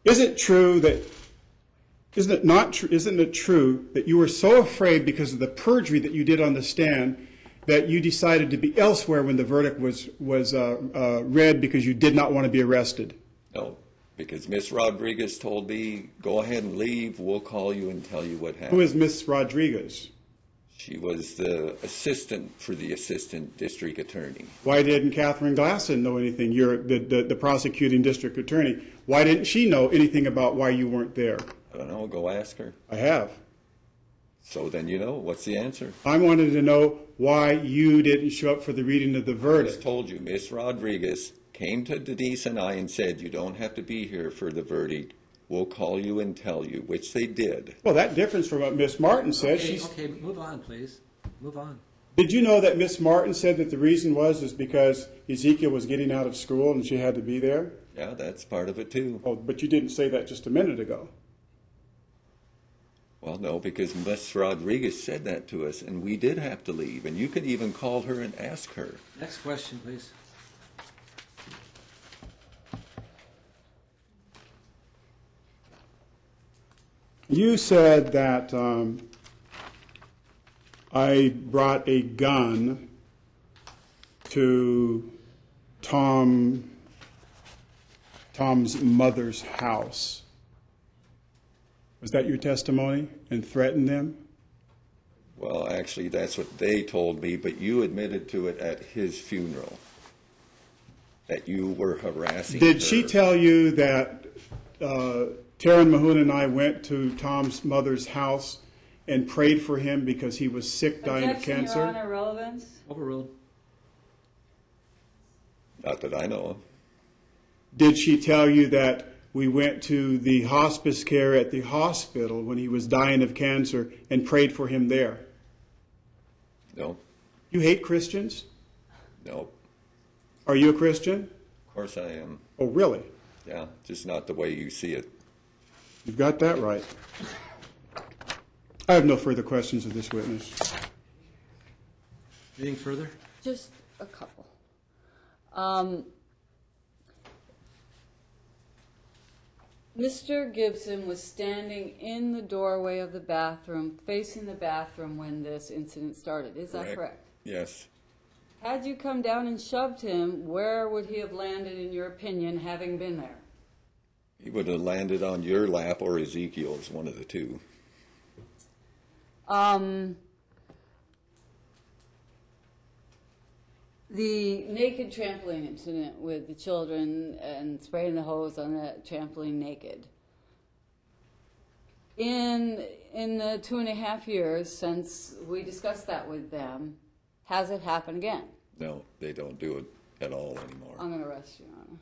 Is it true that? Isn't it not true? Isn't it true that you were so afraid because of the perjury that you did on the stand that you decided to be elsewhere when the verdict was read because you did not want to be arrested? No, because Miss Rodriguez told me, go ahead and leave. We'll call you and tell you what Who happened. is Miss Rodriguez? She was the assistant for the assistant district attorney. Why didn't Catherine Glasson know anything? You're the prosecuting district attorney. Why didn't she know anything about why you weren't there? I don't know, go ask her. I have. So then you know, what's the answer? I wanted to know why you didn't show up for the reading of the I just verdict. told you, Miss Rodriguez came to Denise and I and said, you don't have to be here for the verdict. We'll call you and tell you, which they did. Well, that difference from what Miss Martin said. Okay, move on, please. Move on. Did you know that Miss Martin said that the reason was because Ezekiel was getting out of school and she had to be there? Yeah, that's part of it too. Oh, but you didn't say that just a minute ago. Well, no, because Ms. Rodriguez said that to us, and we did have to leave. And you could even call her and ask her. Next question, please. You said that I brought a gun to Tom's mother's house. Was that your testimony, and threatened them? Well, actually, that's what they told me, but you admitted to it at his funeral, that you were harassing her. Did she tell you that Taryn Mahon and I went to Tom's mother's house and prayed for him because he was sick, dying of Objection, cancer? Your Honor, relevance. Overruled. Not that I know of. Did she tell you that we went to the hospice care at the hospital when he was dying of cancer and prayed for him there? No, You hate Christians? no. Are you a Christian? Of course I am. Oh, really? Yeah, just not the way you see it. You've got that right. I have no further questions of this witness. Anything further? Just a couple. Mr. Gibson was standing in the doorway of the bathroom, facing the bathroom when this incident started. Is that correct? Yes. Had you come down and shoved him, where would he have landed, in your opinion, having been there? He would have landed on your lap or Ezekiel's, one of the two. The naked trampoline incident with the children and spraying the hose on the trampoline naked. In the 2.5 years since we discussed that with them, has it happened again? No, they don't do it at all anymore. I'm going to arrest you, Your Honor.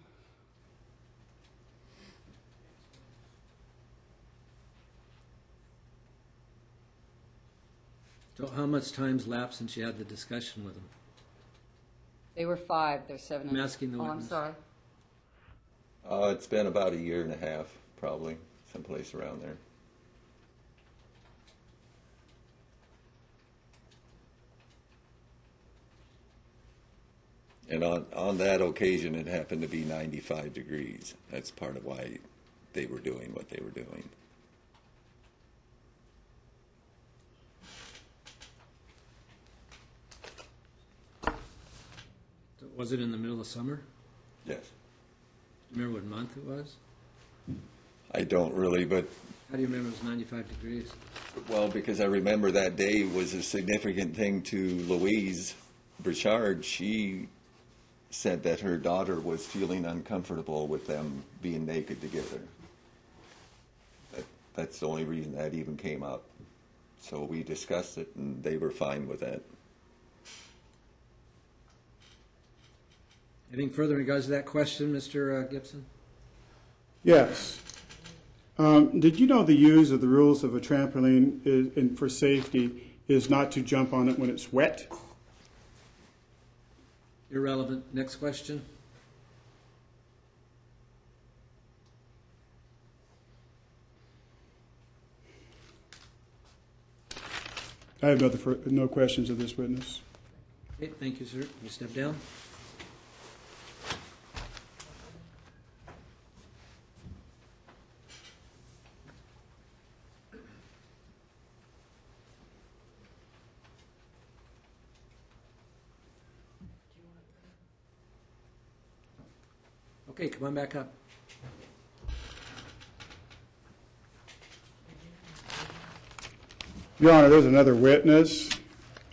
So how much time's lapsed since you had the discussion with him? They were 5, they're 7. I'm asking the Oh, I'm witness. sorry. It's been about 1.5 years, probably, someplace around there. And on that occasion, it happened to be 95 degrees. That's part of why they were doing what they were doing. Was it in the middle of summer? Yes. Do you remember what month it was? I don't really, but, How do you remember it was 95 degrees? well, because I remember that day was a significant thing to Louise Burchard. She said that her daughter was feeling uncomfortable with them being naked together. That's the only reason that even came up. So we discussed it, and they were fine with that. Anything further in regards to that question, Mr. Gibson? Yes. Did you know the use of the rules of a trampoline for safety is not to jump on it when it's wet? Irrelevant. Next question. I have no questions of this witness. Okay, thank you, sir. You step down. Okay, come on back up. Your Honor, there's another witness,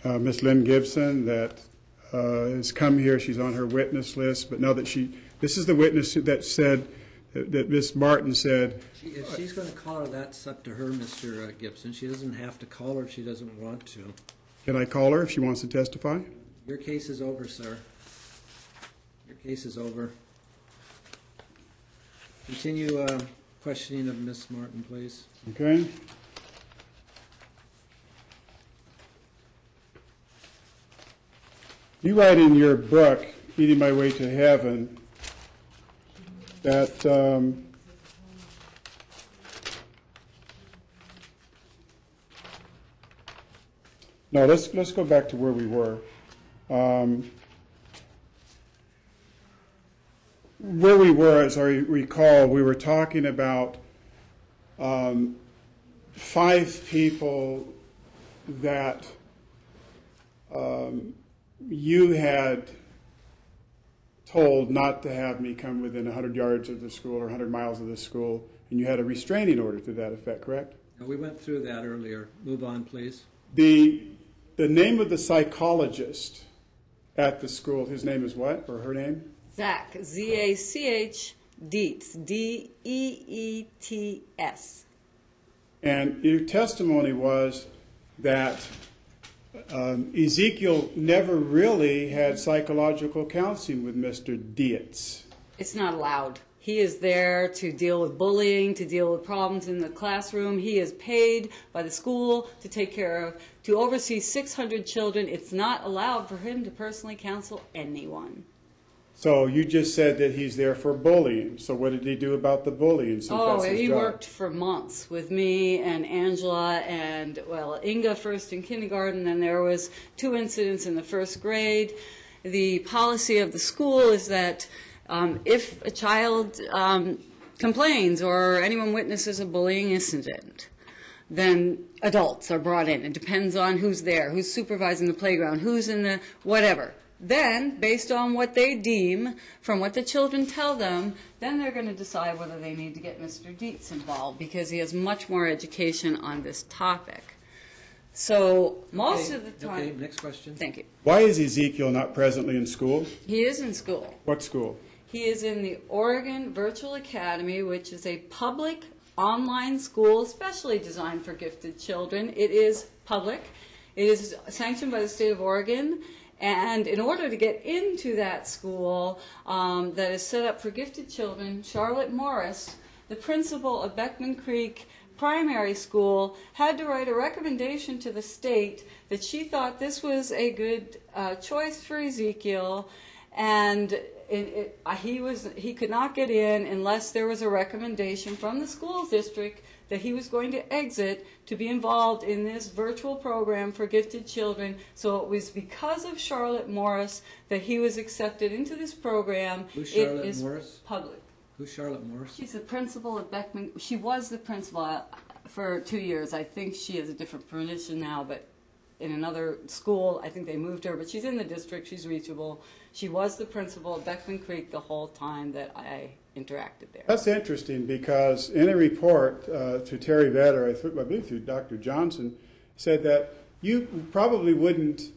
Miss Lynn Gibson, that has come here. She's on her witness list, but now that this is the witness that said, that Miss Martin said. If she's going to call her, that's up to her, Mr. Gibson. She doesn't have to call her if she doesn't want to. Can I call her if she wants to testify? Your case is over, sir. Your case is over. Continue questioning of Miss Martin, please. Okay. You write in your book, Eating My Way to Heaven, that No, let's go back to where we were. Where we were, as I recall, we were talking about 5 people that you had told not to have me come within 100 yards of the school or 100 miles of the school, and you had a restraining order to that effect, correct? We went through that earlier. Move on, please. The name of the psychologist at the school, his name is what, or her name? Zach, Z-A-C-H, Dietz, D-E-E-T-S. And your testimony was that Ezekiel never really had psychological counseling with Mr. Dietz. It's not allowed. He is there to deal with bullying, to deal with problems in the classroom. He is paid by the school to take care of, to oversee 600 children. It's not allowed for him to personally counsel anyone. So you just said that he's there for bullying. So what did he do about the bullying? He worked for months with me and Angela and, well, Inga first in kindergarten, and there was 2 incidents in the 1st grade. The policy of the school is that if a child complains or anyone witnesses a bullying incident, then adults are brought in. It depends on who's there, who's supervising the playground, who's in the whatever. Then, based on what they deem, from what the children tell them, then they're going to decide whether they need to get Mr. Dietz involved, because he has much more education on this topic. So, most of the time... Okay, next question. Thank you. Why is Ezekiel not presently in school? He is in school. What school? He is in the Oregon Virtual Academy, which is a public online school specially designed for gifted children. It is public. It is sanctioned by the state of Oregon. And in order to get into that school that is set up for gifted children, Charlotte Morris, the principal of Beckman Creek Primary School, had to write a recommendation to the state that she thought this was a good choice for Ezekiel, and he could not get in unless there was a recommendation from the school district that he was going to exit to be involved in this virtual program for gifted children. So it was because of Charlotte Morris that he was accepted into this program. Who's Charlotte It is Morris? Public. Who's Charlotte Morris? She's the principal at Beckman. She was the principal for 2 years. I think she has a different position now, but in another school, I think they moved her, but she's in the district, she's reachable. She was the principal at Beckman Creek the whole time that I interacted there. That's interesting, because in a report to Terry Vetter, I believe through Dr. Johnson, said that you probably wouldn't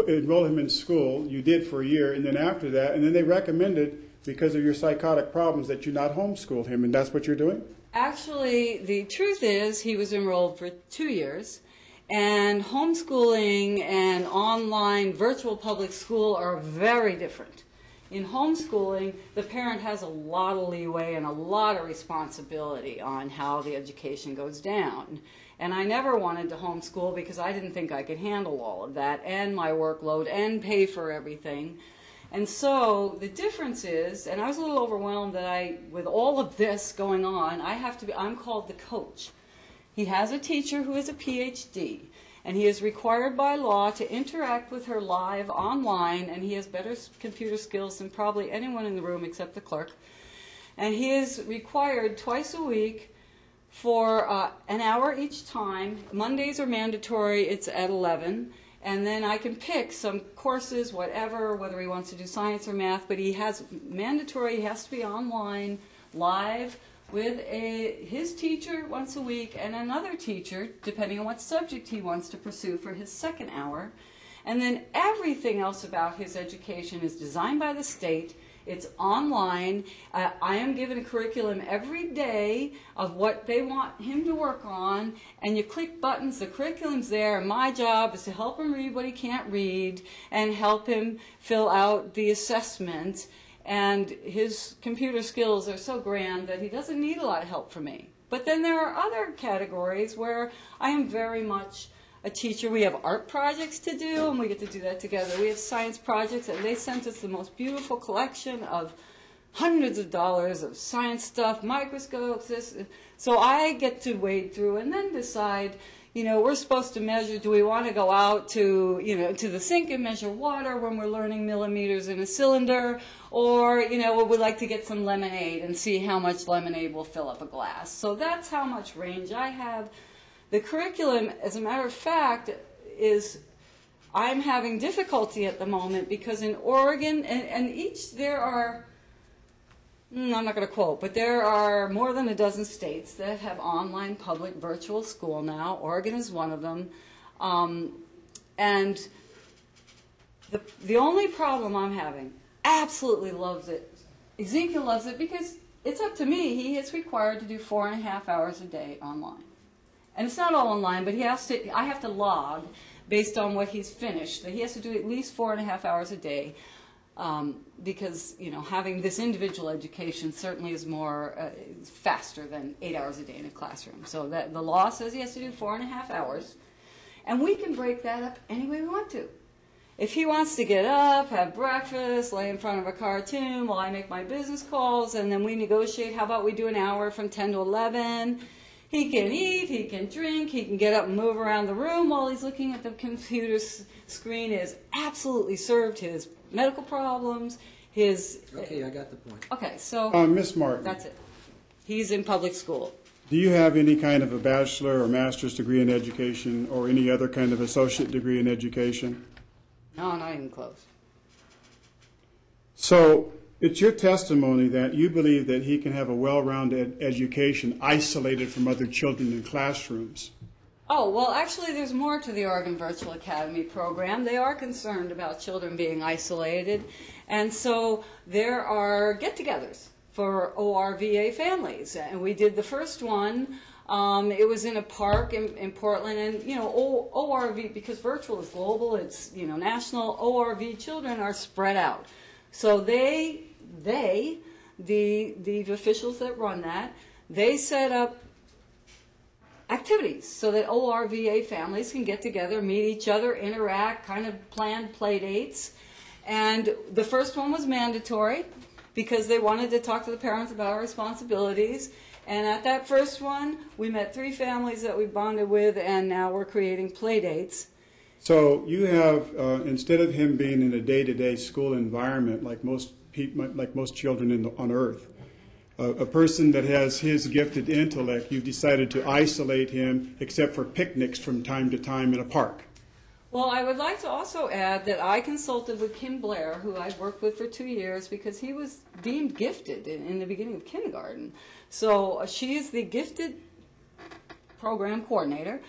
enroll him in school. You did for a year, and then after that, and then they recommended, because of your psychotic problems, that you not homeschool him, and that's what you're doing? Actually, the truth is he was enrolled for 2 years, and homeschooling and online virtual public school are very different. In homeschooling, the parent has a lot of leeway and a lot of responsibility on how the education goes down. And I never wanted to homeschool because I didn't think I could handle all of that and my workload and pay for everything. And so the difference is, and I was a little overwhelmed that with all of this going on, I'm called the coach. He has a teacher who is a PhD, and he is required by law to interact with her live online, and he has better computer skills than probably anyone in the room except the clerk. And he is required twice a week for an hour each time. Mondays are mandatory, it's at 11. And then I can pick some courses, whatever, whether he wants to do science or math, but he has mandatory, he has to be online, live, with his teacher once a week and another teacher, depending on what subject he wants to pursue for his second hour. And then everything else about his education is designed by the state. It's online. I am given a curriculum every day of what they want him to work on, and you click buttons, the curriculum's there, and my job is to help him read what he can't read and help him fill out the assessment. And his computer skills are so grand that he doesn't need a lot of help from me. But then there are other categories where I am very much a teacher. We have art projects to do, and we get to do that together. We have science projects, and they sent us the most beautiful collection of hundreds of dollars of science stuff, microscopes, this. So I get to wade through and then decide, we're supposed to measure, do we want to go out to, to the sink and measure water when we're learning millimeters in a cylinder? Or, would we like to get some lemonade and see how much lemonade will fill up a glass? So that's how much range I have. The curriculum, as a matter of fact, is I'm having difficulty at the moment because in Oregon, and there are, I'm not going to quote, but there are more than a dozen states that have online public virtual school now. Oregon is one of them. And the only problem I'm having, absolutely loves it. Ezekiel loves it because it's up to me. He is required to do 4.5 hours a day online. And it's not all online, but I have to log based on what he's finished. He has to do at least 4.5 hours a day. Because having this individual education certainly is more faster than 8 hours a day in a classroom. So that the law says he has to do 4.5 hours, and we can break that up any way we want to. If he wants to get up, have breakfast, lay in front of a cartoon while I make my business calls, and then we negotiate, how about we do an hour from 10 to 11? He can eat, he can drink, he can get up and move around the room while he's looking at the computer screen. It has absolutely served his medical problems, Okay, I got the point. Okay, so Miss Martin, that's it. He's in public school. do you have any kind of a bachelor or master's degree in education or any other kind of associate degree in education? No, not even close. So it's your testimony that you believe that he can have a well-rounded education isolated from other children in classrooms. Oh, well, actually, there's more to the Oregon Virtual Academy program. They are concerned about children being isolated, and so there are get-togethers for ORVA families. And we did the first one. It was in a park in Portland, and ORV, because virtual is global, it's national. ORV children are spread out, so the officials that run that, they set up activities so that ORVA families can get together, meet each other, interact, kind of plan play dates. And the first one was mandatory because they wanted to talk to the parents about our responsibilities. And at that first one, we met 3 families that we bonded with, and now we're creating play dates. So you have, instead of him being in a day-to-day school environment like most children on Earth, a person that has his gifted intellect, you've decided to isolate him except for picnics from time to time in a park. Well, I would like to also add that I consulted with Kim Blair, who I worked with for 2 years, because he was deemed gifted in the beginning of kindergarten. So she is the gifted program coordinator.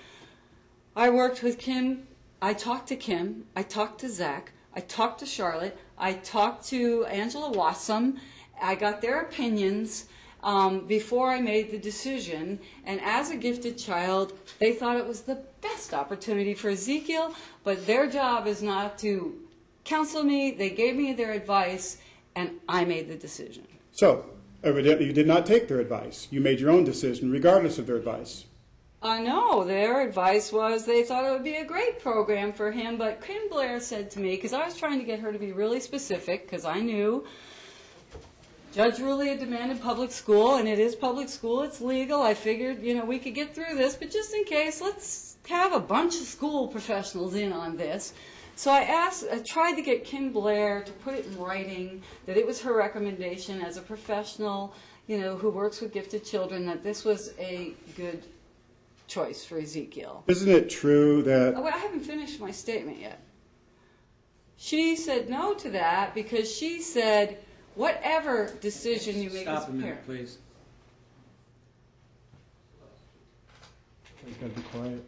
I worked with Kim. I talked to Kim. I talked to Zach. I talked to Charlotte. I talked to Angela Wassam. I got their opinions before I made the decision. And as a gifted child, they thought it was the best opportunity for Ezekiel, but their job is not to counsel me. They gave me their advice, and I made the decision. So, evidently you did not take their advice. You made your own decision regardless of their advice. No, their advice was they thought it would be a great program for him, but Kim Blair said to me, because I was trying to get her to be really specific, because I knew Judge Rulli had demanded public school, and it is public school, it's legal. I figured, we could get through this, but just in case, let's have a bunch of school professionals in on this. So I tried to get Kim Blair to put it in writing that it was her recommendation as a professional, who works with gifted children, that this was a good choice for Ezekiel. Isn't it true that... Oh, wait, I haven't finished my statement yet. She said no to that because she said, whatever decision you make as a parent... Stop a minute, please. I've got to be quiet.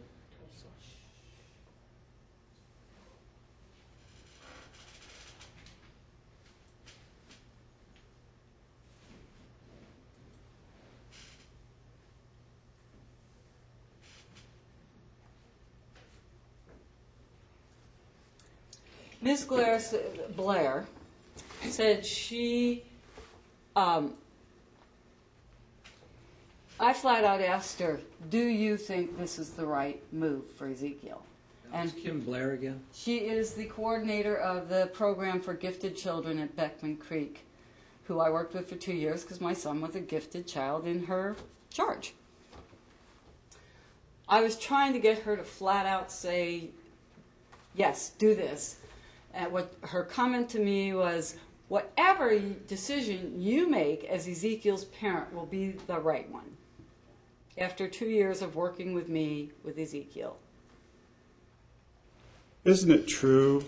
Ms. Blair said she, I flat out asked her, do you think this is the right move for Ezekiel? And Kim Blair again? She is the coordinator of the program for gifted children at Beckman Creek, who I worked with for 2 years because my son was a gifted child in her charge. I was trying to get her to flat out say, yes, do this. And what her comment to me was, whatever decision you make as Ezekiel's parent will be the right one. After 2 years of working with me with Ezekiel. Isn't it true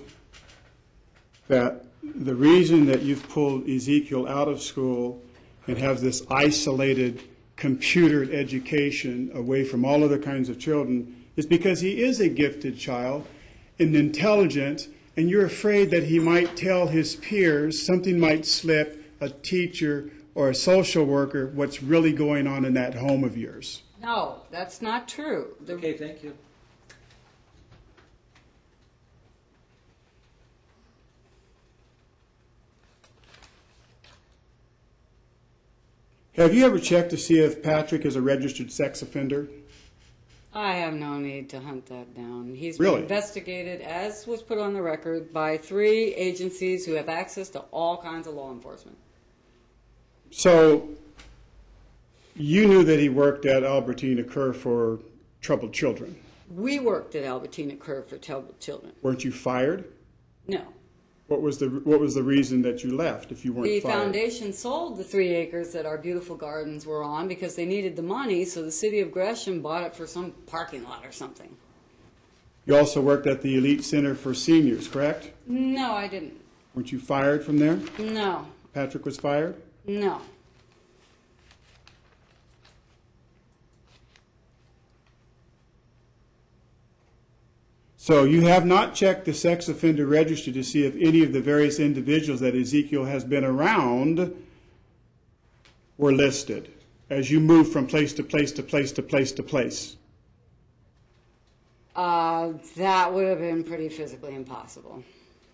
that the reason that you've pulled Ezekiel out of school and have this isolated, computered education away from all other kinds of children is because he is a gifted child and intelligent, and you're afraid that he might tell his peers, something might slip, a teacher or a social worker, what's really going on in that home of yours? No, that's not true. Okay, thank you. Have you ever checked to see if Patrick is a registered sex offender? I have no need to hunt that down. He's Really? been investigated, as was put on the record, by 3 agencies who have access to all kinds of law enforcement. So you knew that he worked at Albertina Kerr for troubled children. We worked at Albertina Kerr for troubled children. Weren't you fired? No. What was the reason that you left if you weren't The fired? foundation sold the 3 acres that our beautiful gardens were on because they needed the money, so the city of Gresham bought it for some parking lot or something. You also worked at the Elite Center for Seniors, correct? No, I didn't. Weren't you fired from there? No. Patrick was fired? No. So you have not checked the sex offender registry to see if any of the various individuals that Ezekiel has been around were listed as you move from place to place to place to place to place. That would have been pretty physically impossible.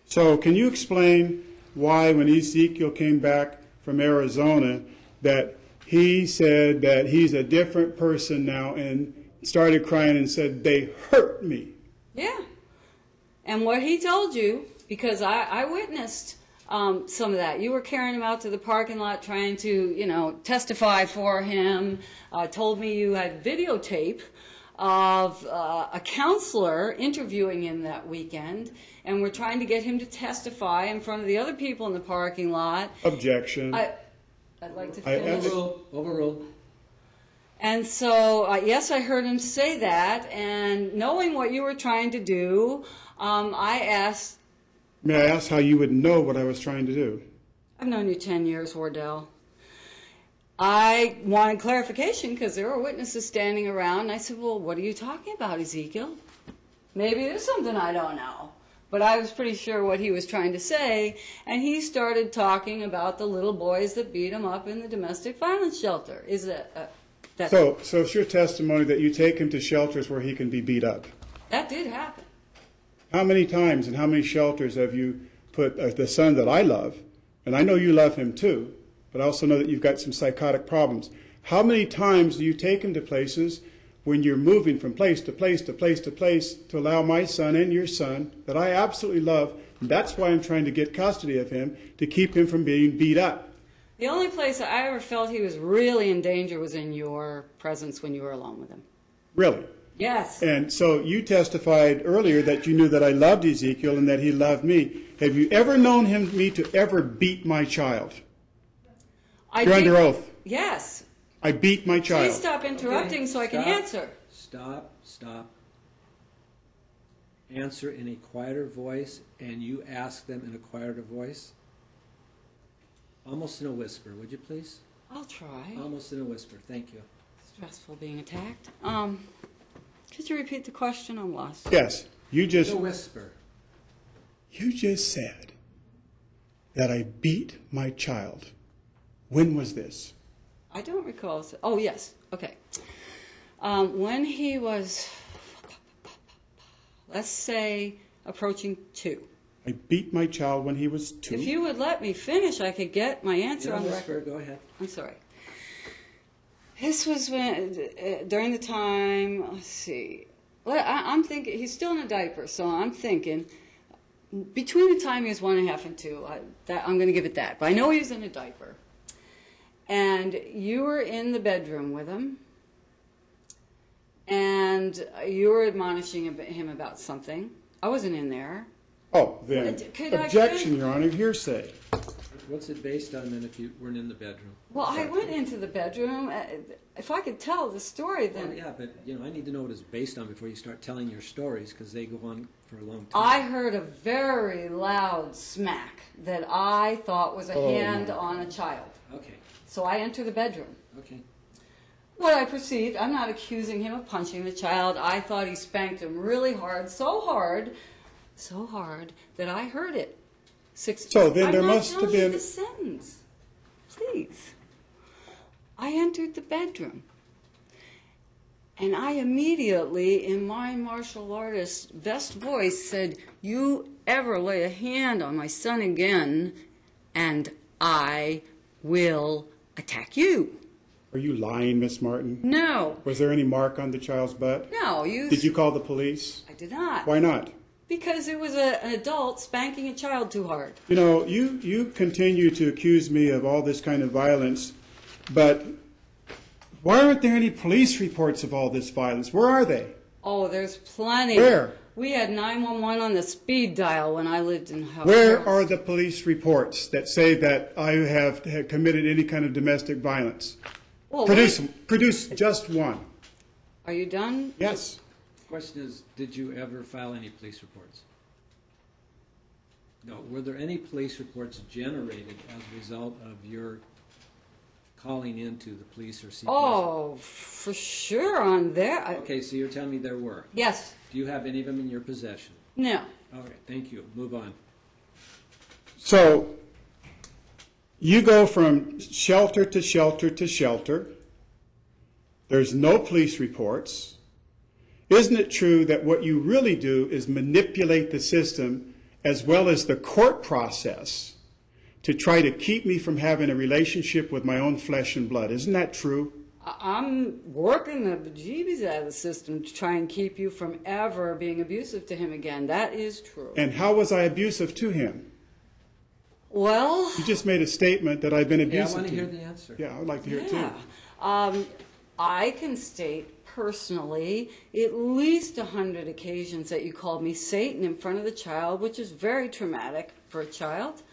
So can you explain why when Ezekiel came back from Arizona that he said that he's a different person now and started crying and said, they hurt me? Yeah. And what he told you, because I witnessed some of that. You were carrying him out to the parking lot trying to, testify for him. Told me you had videotape of a counselor interviewing him that weekend, and we're trying to get him to testify in front of the other people in the parking lot. Objection. I'd like to finish. Overruled. And so, yes, I heard him say that, and knowing what you were trying to do, I asked... May I ask how you would know what I was trying to do? I've known you 10 years, Wardell. I wanted clarification because there were witnesses standing around, and I said, well, what are you talking about, Ezekiel? Maybe there's something I don't know. But I was pretty sure what he was trying to say, and he started talking about the little boys that beat him up in the domestic violence shelter. Is that... So it's your testimony that you take him to shelters where he can be beat up. That did happen. How many times and how many shelters have you put the son that I love, and I know you love him too, but I also know that you've got some psychotic problems. How many times do you take him to places when you're moving from place to place to place to place to allow my son and your son that I absolutely love, and that's why I'm trying to get custody of him, to keep him from being beat up? The only place I ever felt he was really in danger was in your presence when you were alone with him. Really? Yes. And so you testified earlier that you knew that I loved Ezekiel and that he loved me. Have you ever known me to ever beat my child? You're under oath. Yes. I beat my child. Please stop interrupting so I can answer. Stop. Answer in a quieter voice, and you ask them in a quieter voice. Almost in a whisper, would you please? I'll try. Almost in a whisper, thank you. Stressful being attacked. Could you repeat the question? I'm lost. Yes. You just said that I beat my child. When was this? I don't recall. Oh, yes. Okay. When he was, let's say, approaching 2. I beat my child when he was 2. If you would let me finish, I could get my answer on the record. Go ahead. I'm sorry. This was during the time, let's see. Well, I'm thinking, he's still in a diaper, so I'm thinking, between the time he was 1.5 and 2, I'm going to give it that. But I know he was in a diaper. And you were in the bedroom with him. and you were admonishing him about something. I wasn't in there. Oh, then, Could I objection, finish? Your Honor, hearsay. What's it based on then if you weren't in the bedroom? Well, I went into the bedroom. If I could tell the story, then... Well, yeah, but I need to know what it's based on before you start telling your stories, because they go on for a long time. I heard a very loud smack that I thought was a hand on a child. Okay, So I enter the bedroom. okay. What I perceived, I'm not accusing him of punching the child. I thought he spanked him really hard, so hard that I heard it. So then there must have been... I'm not telling you the sentence. Please. I entered the bedroom. And I immediately, in my martial artist best voice, said, "You ever lay a hand on my son again, and I will attack you." Are you lying, Miss Martin? No. Was there any mark on the child's butt? No, Did you call the police? I did not. Why not? Because it was an adult spanking a child too hard. You know, you continue to accuse me of all this kind of violence, but why aren't there any police reports of all this violence? Where are they? Oh, there's plenty. Where? We had 911 on the speed dial when I lived in Harris. Where are the police reports that say that I have committed any kind of domestic violence? Well, Produce just one. Are you done? Yes. The question is, did you ever file any police reports? No. Were there any police reports generated as a result of your calling into the police or CPS? Oh, for sure on there. Okay, so you're telling me there were. Yes. Do you have any of them in your possession? No. All right, thank you. Move on. So you go from shelter to shelter to shelter. There's no police reports. Isn't it true that what you really do is manipulate the system as well as the court process to try to keep me from having a relationship with my own flesh and blood? Isn't that true? I'm working the bejeebies out of the system to try and keep you from ever being abusive to him again. That is true. And how was I abusive to him? Well... You just made a statement that I've been Yeah, I abusive want to to hear him. the answer. Yeah, I would like to hear it too. Yeah. I can state personally at least 100 occasions that you called me Satan in front of the child, which is very traumatic for a child.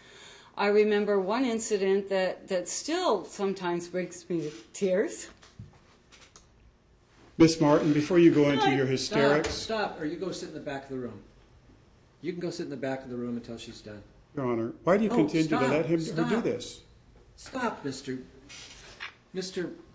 I remember one incident that still sometimes brings me to tears. Miss Martin, before you go into your hysterics... Stop, or you go sit in the back of the room. You can go sit in the back of the room until she's done. Your Honor, why do you continue to let her do this? Stop, Mr.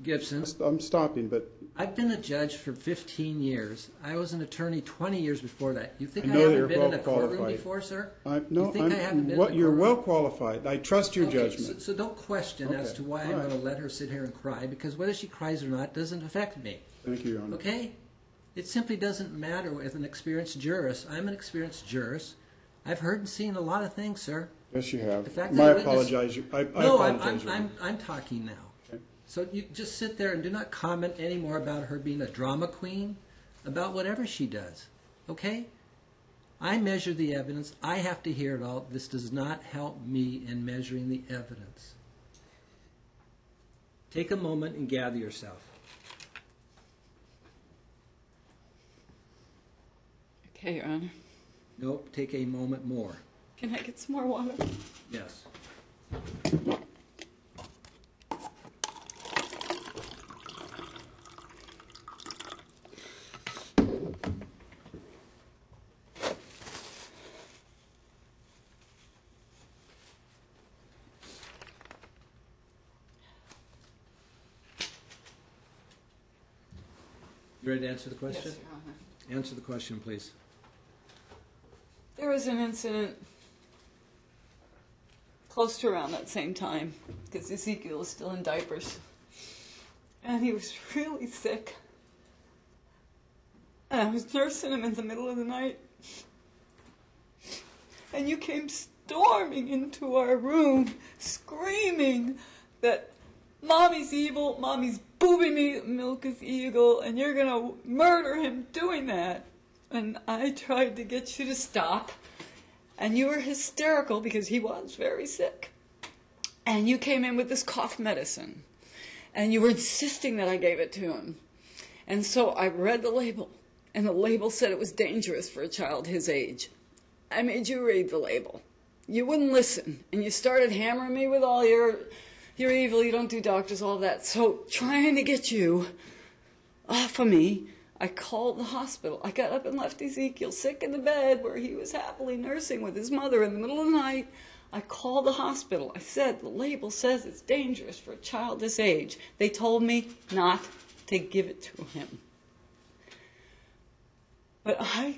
Gibson. I'm stopping, but... I've been a judge for 15 years. I was an attorney 20 years before that. You think I know that haven't you're been in a well courtroom qualified. before, sir? No, you think I haven't been in a you're courtroom? well qualified. I trust your Okay, judgment. So don't question as Okay, to why all I'm right. going to let her sit here and cry, because whether she cries or not doesn't affect me. Thank you, Your Honor. Okay? It simply doesn't matter with an experienced jurist. I'm an experienced jurist. I've heard and seen a lot of things, sir. Yes, you have. The fact that I a witness- apologize. I No, apologize. Your Honor. I'm talking now. Okay. So you just sit there and do not comment anymore about her being a drama queen, about whatever she does. Okay? I measure the evidence. I have to hear it all. This does not help me in measuring the evidence. Take a moment and gather yourself. Okay, Your Honor. Nope, take a moment more. Can I get some more water? Yes. You ready to answer the question? Yes, Your Honor. Answer the question, please. There was an incident close to around that same time, because Ezekiel was still in diapers. And he was really sick. And I was nursing him in the middle of the night. And you came storming into our room, screaming that Mommy's evil, Mommy's booby milk is evil, and you're going to murder him doing that. And I tried to get you to stop. And you were hysterical because he was very sick. And you came in with this cough medicine. And you were insisting that I gave it to him. And so I read the label, and the label said it was dangerous for a child his age. I made you read the label. You wouldn't listen, and you started hammering me with all you're evil, you don't do doctors, all that. So trying to get you off of me, I called the hospital. I got up and left Ezekiel sick in the bed where he was happily nursing with his mother in the middle of the night. I called the hospital. I said, the label says it's dangerous for a child this age. They told me not to give it to him. But I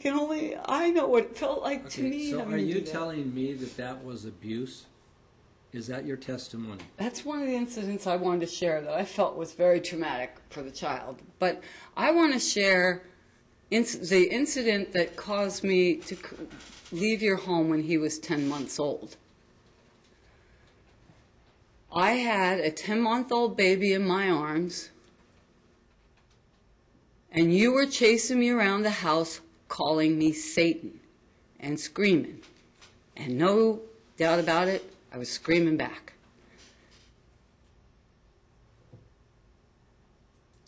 know what it felt like to me. So are you telling me that that was abuse? Is that your testimony? That's one of the incidents I wanted to share that I felt was very traumatic for the child. But I want to share the incident that caused me to leave your home when he was 10 months old. I had a 10-month-old baby in my arms, and you were chasing me around the house calling me Satan and screaming. And no doubt about it, I was screaming back.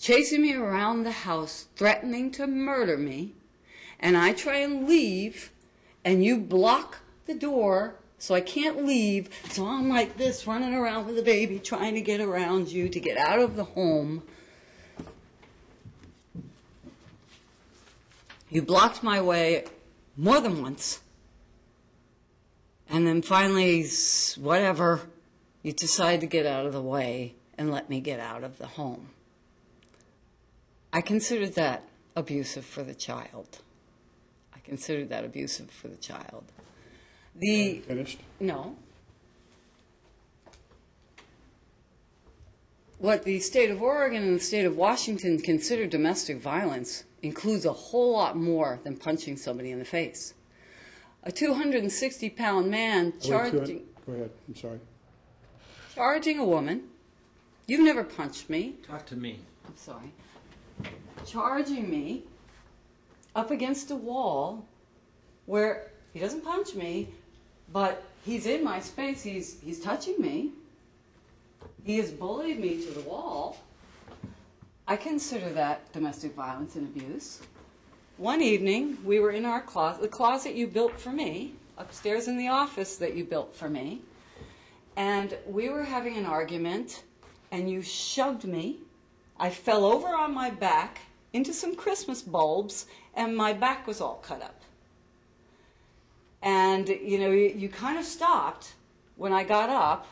Chasing me around the house, threatening to murder me, and I try and leave, and you block the door so I can't leave, so I'm like this, running around with the baby, trying to get around you to get out of the home. You blocked my way more than once. And then finally, whatever, you decide to get out of the way and let me get out of the home. I considered that abusive for the child. I considered that abusive for the child. Finished? No. What the state of Oregon and the state of Washington consider domestic violence includes a whole lot more than punching somebody in the face. A 260-pound man charging... Go ahead, I'm sorry. Charging a woman. You've never punched me. Talk to me. I'm sorry. Charging me up against a wall where he doesn't punch me, but he's in my space. He's touching me. He has bullied me to the wall. I consider that domestic violence and abuse. One evening, we were in our closet, the closet you built for me, upstairs in the office that you built for me, and we were having an argument, and you shoved me. I fell over on my back into some Christmas bulbs, and my back was all cut up. And, you kind of stopped when I got up,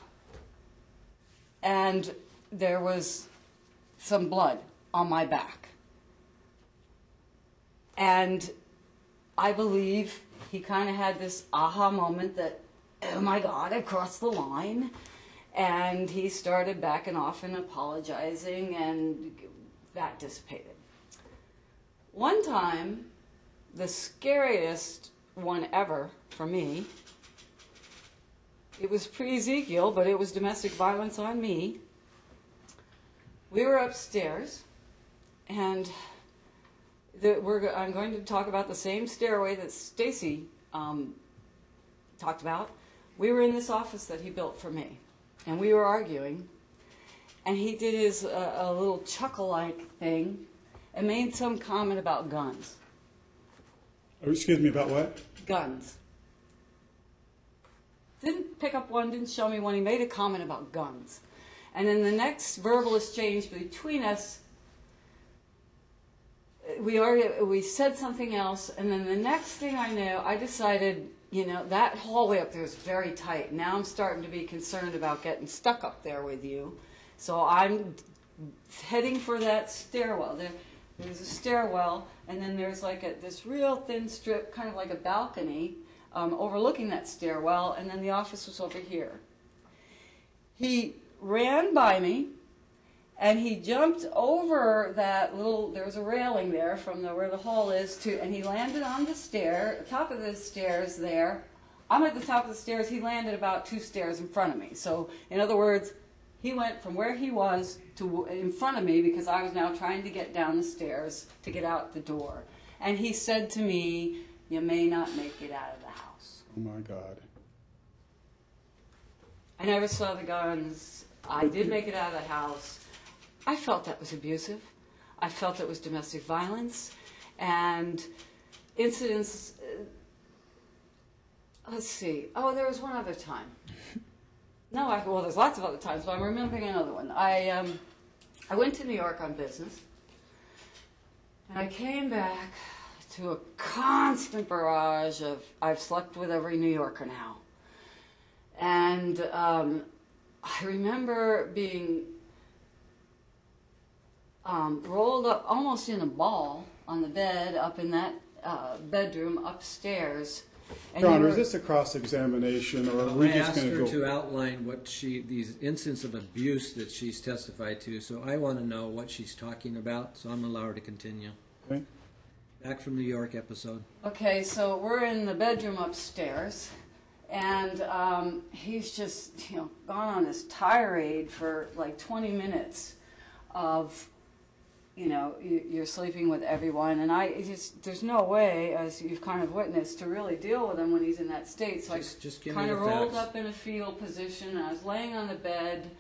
and there was some blood on my back. And I believe he kind of had this aha moment that, oh my God, I crossed the line. And he started backing off and apologizing, and that dissipated. One time, the scariest one ever for me, it was pre-Ezekiel, but it was domestic violence on me. We were upstairs, and I'm going to talk about the same stairway that Stacy talked about. We were in this office that he built for me, and we were arguing, and he did his a little chuckle-like thing and made some comment about guns. Oh, excuse me, about what? Guns. Didn't pick up one, didn't show me one. He made a comment about guns. And in the next verbal exchange between us, we said something else, and then the next thing I knew, I decided, that hallway up there is very tight. Now I'm starting to be concerned about getting stuck up there with you. So I'm heading for that stairwell. There's a stairwell, and then there's like this real thin strip, kind of like a balcony, overlooking that stairwell, and then the office was over here. He ran by me, and he jumped over that there was a railing there from where the hall is, and he landed on the top of the stairs there. I'm at the top of the stairs. He landed about 2 stairs in front of me. So, in other words, he went from where he was to in front of me because I was now trying to get down the stairs to get out the door. And he said to me, "You may not make it out of the house." Oh, my God. I never saw the guns. I did make it out of the house. I felt that was abusive. I felt it was domestic violence, and incidents. Let's see. Oh, there was one other time. No, well, there's lots of other times, but I'm remembering another one. I went to New York on business, and I came back to a constant barrage of I've slept with every New Yorker now. And I remember being rolled up almost in a ball on the bed up in that bedroom upstairs. And Your Honor, is this a cross-examination, or are we I just asked going her to go? to outline what these instances of abuse that she's testified to, so I want to know what she's talking about, so I'm allowed her to continue. Okay. Back from New York episode. Okay, so we're in the bedroom upstairs, and he's just, gone on this tirade for like 20 minutes of, you're sleeping with everyone, and there's no way, as you've kind of witnessed, to really deal with him when he's in that state. So Just I give me kind the of rolled facts. up in a fetal position, and I was laying on the bed,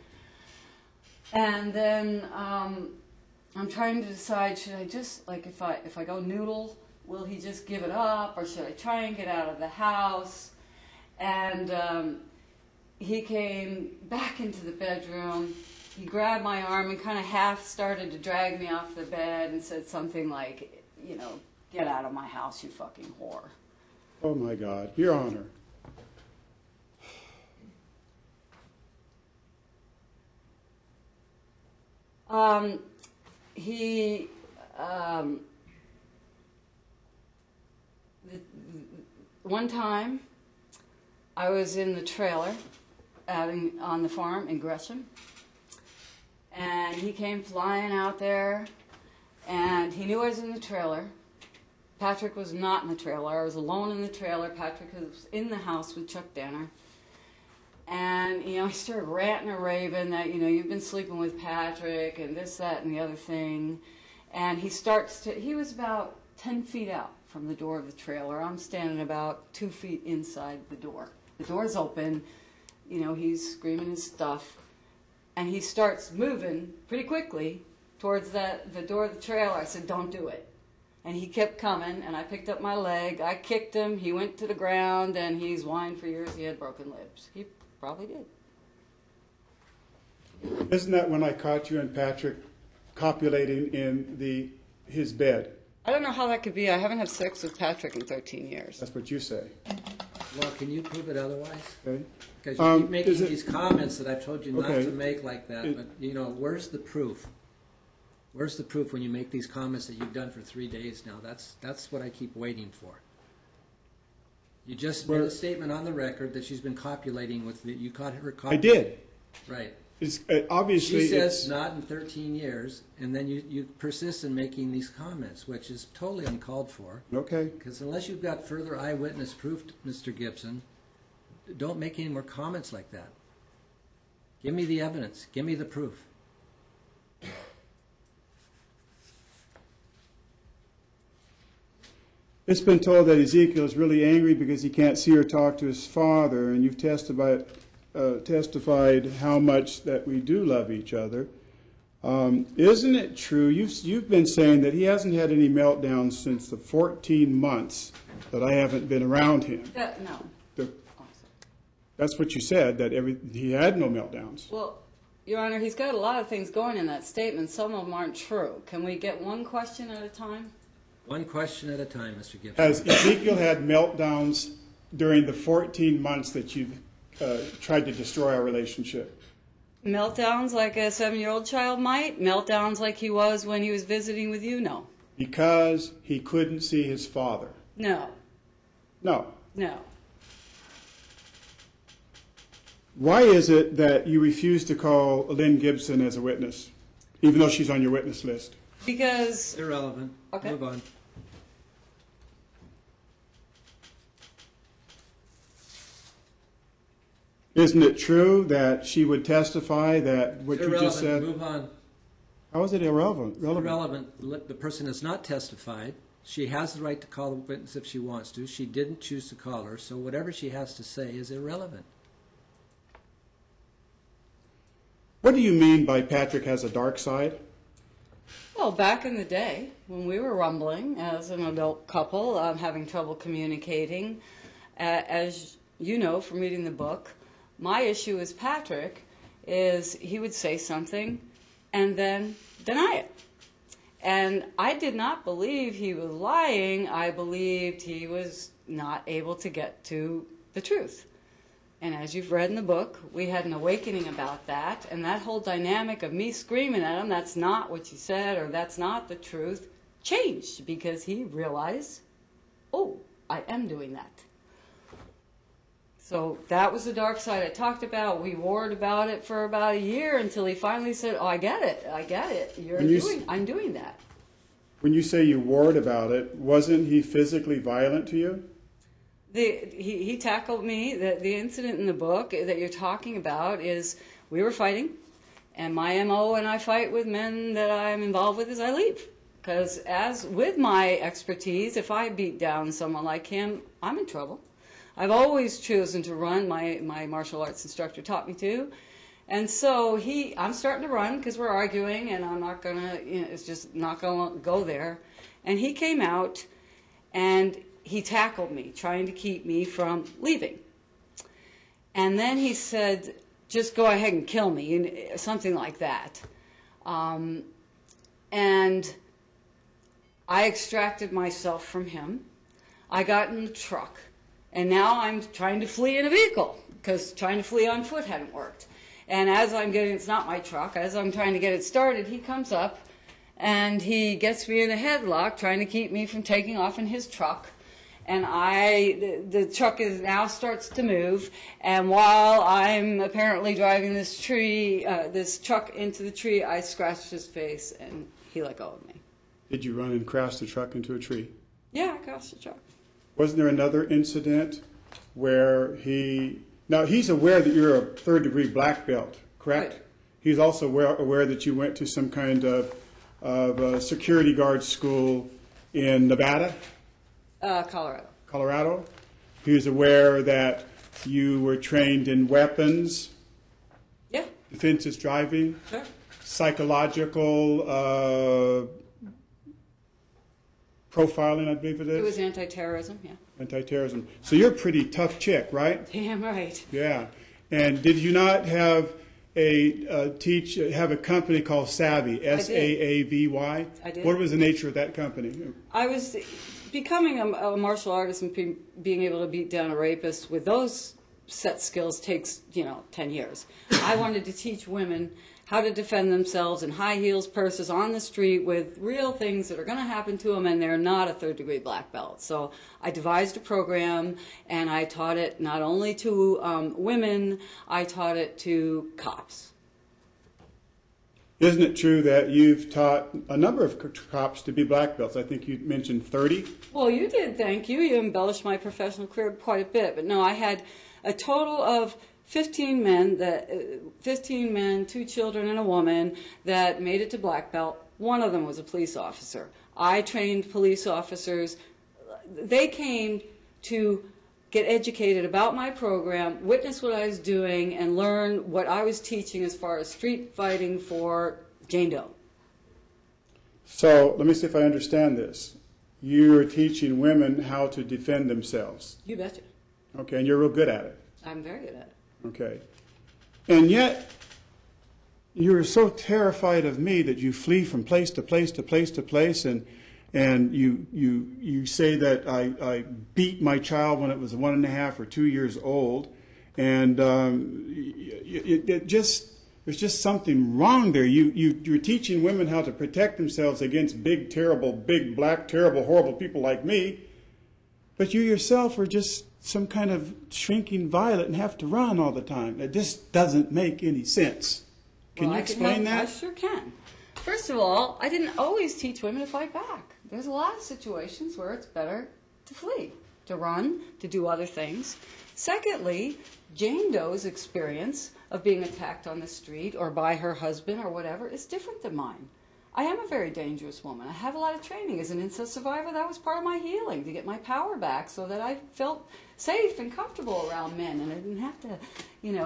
and then I'm trying to decide, should I just, like, if I go noodle, will he just give it up, or should I try and get out of the house? And he came back into the bedroom. He grabbed my arm and kind of half started to drag me off the bed and said something like, get out of my house, you fucking whore. Oh, my God. Your Honor. One time, I was in the trailer on the farm in Gresham, and he came flying out there, and he knew I was in the trailer. Patrick was not in the trailer. I was alone in the trailer. Patrick was in the house with Chuck Danner. And, he started ranting and raving that, you've been sleeping with Patrick and this, that, and the other thing. And he was about 10 feet out from the door of the trailer. I'm standing about 2 feet inside the door. The door's open. He's screaming his stuff. And he starts moving pretty quickly towards the door of the trailer. I said, don't do it. And he kept coming, and I picked up my leg. I kicked him. He went to the ground, and he's whined for years he had broken ribs. He probably did. Isn't that when I caught you and Patrick copulating in his bed? I don't know how that could be. I haven't had sex with Patrick in 13 years. That's what you say. Well, can you prove it otherwise? Okay. Because you keep making is it- these comments that I've told you not Okay. to make like that, but, where's the proof? Where's the proof when you make these comments that you've done for 3 days now? That's what I keep waiting for. You just made a statement on the record that she's been copulating with you caught her copulating. I did. Right. It's obviously She says it's, not in 13 years, and then you persist in making these comments, which is totally uncalled for. okay. Because unless you've got further eyewitness proof, Mr. Gibson, don't make any more comments like that. Give me the evidence. Give me the proof. It's been told that Ezekiel is really angry because he can't see or talk to his father, and you've testified how much that we do love each other. Isn't it true? You've been saying that he hasn't had any meltdowns since the 14 months that I haven't been around him. No. That's what you said, that he had no meltdowns. Well, Your Honor, he's got a lot of things going in that statement. Some of them aren't true. Can we get one question at a time? One question at a time, Mr. Gibson. Has Ezekiel had meltdowns during the 14 months that you've tried to destroy our relationship? Meltdowns like a 7-year-old child might. Meltdowns like he was when he was visiting with you? No. Because he couldn't see his father. No. No. No. Why is it that you refuse to call Lynn Gibson as a witness, even though she's on your witness list? Because... Irrelevant. Okay. Move on. Isn't it true that she would testify that what you just said? Move on. How is it irrelevant? Irrelevant. The person has not testified. She has the right to call the witness if she wants to. She didn't choose to call her, so whatever she has to say is irrelevant. What do you mean by Patrick has a dark side? Well, back in the day, when we were rumbling as an adult couple, having trouble communicating, as you know from reading the book, my issue with Patrick is he would say something and then deny it. And I did not believe he was lying. I believed he was not able to get to the truth. And as you've read in the book, we had an awakening about that. And that whole dynamic of me screaming at him, that's not what you said, or that's not the truth, changed because he realized, oh, I am doing that. So that was the dark side I talked about. We warred about it for about a year until he finally said, oh, I get it. I'm doing that. When you say you warred about it, wasn't he physically violent to you? He tackled me. The incident in the book that you're talking about is we were fighting, and my MO when I fight with men that I'm involved with is I leave. Because as with my expertise, if I beat down someone like him, I'm in trouble. I've always chosen to run. My martial arts instructor taught me to. And so I'm starting to run because we're arguing, and I'm not going to, it's just not going to go there. And he came out, and he tackled me, trying to keep me from leaving. And then he said, just go ahead and kill me, something like that. And I extracted myself from him. I got in the truck. And now I'm trying to flee in a vehicle, because trying to flee on foot hadn't worked. And as I'm getting, it's not my truck, as I'm trying to get it started, he comes up and he gets me in a headlock, trying to keep me from taking off in his truck. And the truck now starts to move, and while I'm apparently driving this truck into the tree, I scratched his face, and he let go of me. Did you run and crash the truck into a tree? Yeah, I crashed the truck. Wasn't there another incident where he's aware that you're a third-degree black belt, correct? Right. He's also aware that you went to some kind of security guard school in Nevada? Colorado. Colorado. He was aware that you were trained in weapons, Yeah. defensive driving, Sure. psychological profiling, I believe it is. It was anti-terrorism, yeah. Anti-terrorism. So you're a pretty tough chick, right? Damn right. Yeah. And did you not have have a company called Savvy, Saavy? I did. What was the nature of that company? I was becoming a martial artist and being able to beat down a rapist with those set skills takes, 10 years. I wanted to teach women how to defend themselves in high heels, purses, on the street with real things that are going to happen to them, and they're not a third-degree black belt. So I devised a program, and I taught it not only to women, I taught it to cops. Isn't it true that you've taught a number of cops to be black belts? I think you mentioned 30. Well, you did, thank you. You embellished my professional career quite a bit. But no, I had a total of 15 men, 2 children and a woman that made it to black belt. One of them was a police officer. I trained police officers. They came to get educated about my program, witness what I was doing, and learn what I was teaching as far as street fighting for Jane Doe. So let me see if I understand this. You're teaching women how to defend themselves. You betcha. Okay, and you're real good at it. I'm very good at it. Okay. And yet, you're so terrified of me that you flee from place to place to place to place, and you say that I beat my child when it was 1.5 or 2 years old, and there's just something wrong there. You're teaching women how to protect themselves against big, terrible, big, black, terrible, horrible people like me, but you yourself are just some kind of shrinking violet and have to run all the time. That just doesn't make any sense. Can you explain that? I sure can. First of all, I didn't always teach women to fight back. There's a lot of situations where it's better to flee, to run, to do other things. Secondly, Jane Doe's experience of being attacked on the street or by her husband or whatever is different than mine. I am a very dangerous woman. I have a lot of training. As an incest survivor, that was part of my healing, to get my power back so that I felt safe and comfortable around men and I didn't have to,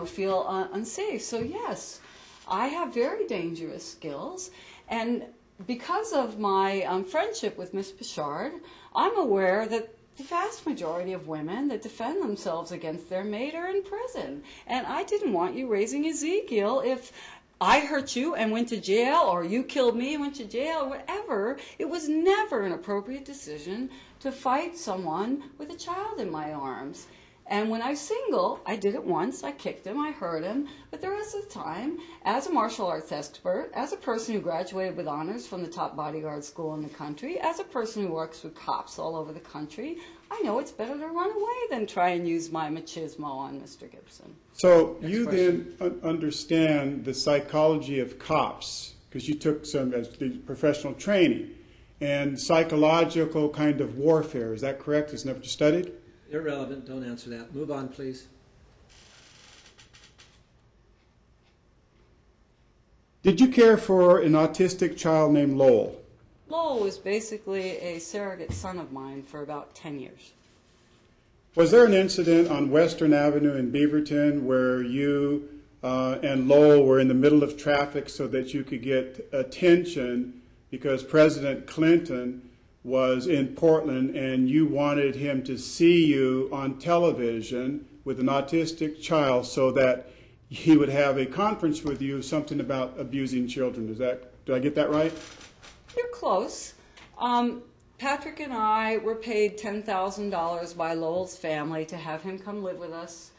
feel unsafe. So yes, I have very dangerous skills. And because of my friendship with Miss Pichard, I'm aware that the vast majority of women that defend themselves against their mate are in prison. And I didn't want you raising Ezekiel if I hurt you and went to jail, or you killed me and went to jail, or whatever. It was never an appropriate decision to fight someone with a child in my arms. And when I was single, I did it once. I kicked him, I hurt him. But the rest of the time, as a martial arts expert, as a person who graduated with honors from the top bodyguard school in the country, as a person who works with cops all over the country, I know it's better to run away than try and use my machismo on Mr. Gibson. So you then understand the psychology of cops, because you took some professional training, and psychological kind of warfare. Is that correct? Isn't that what you studied? Irrelevant. Don't answer that. Move on, please. Did you care for an autistic child named Lowell? Lowell was basically a surrogate son of mine for about 10 years. Was there an incident on Western Avenue in Beaverton where you and Lowell were in the middle of traffic so that you could get attention because President Clinton was in Portland and you wanted him to see you on television with an autistic child so that he would have a conference with you, something about abusing children? Did I get that right? You're close. Patrick and I were paid $10,000 by Lowell's family to have him come live with us.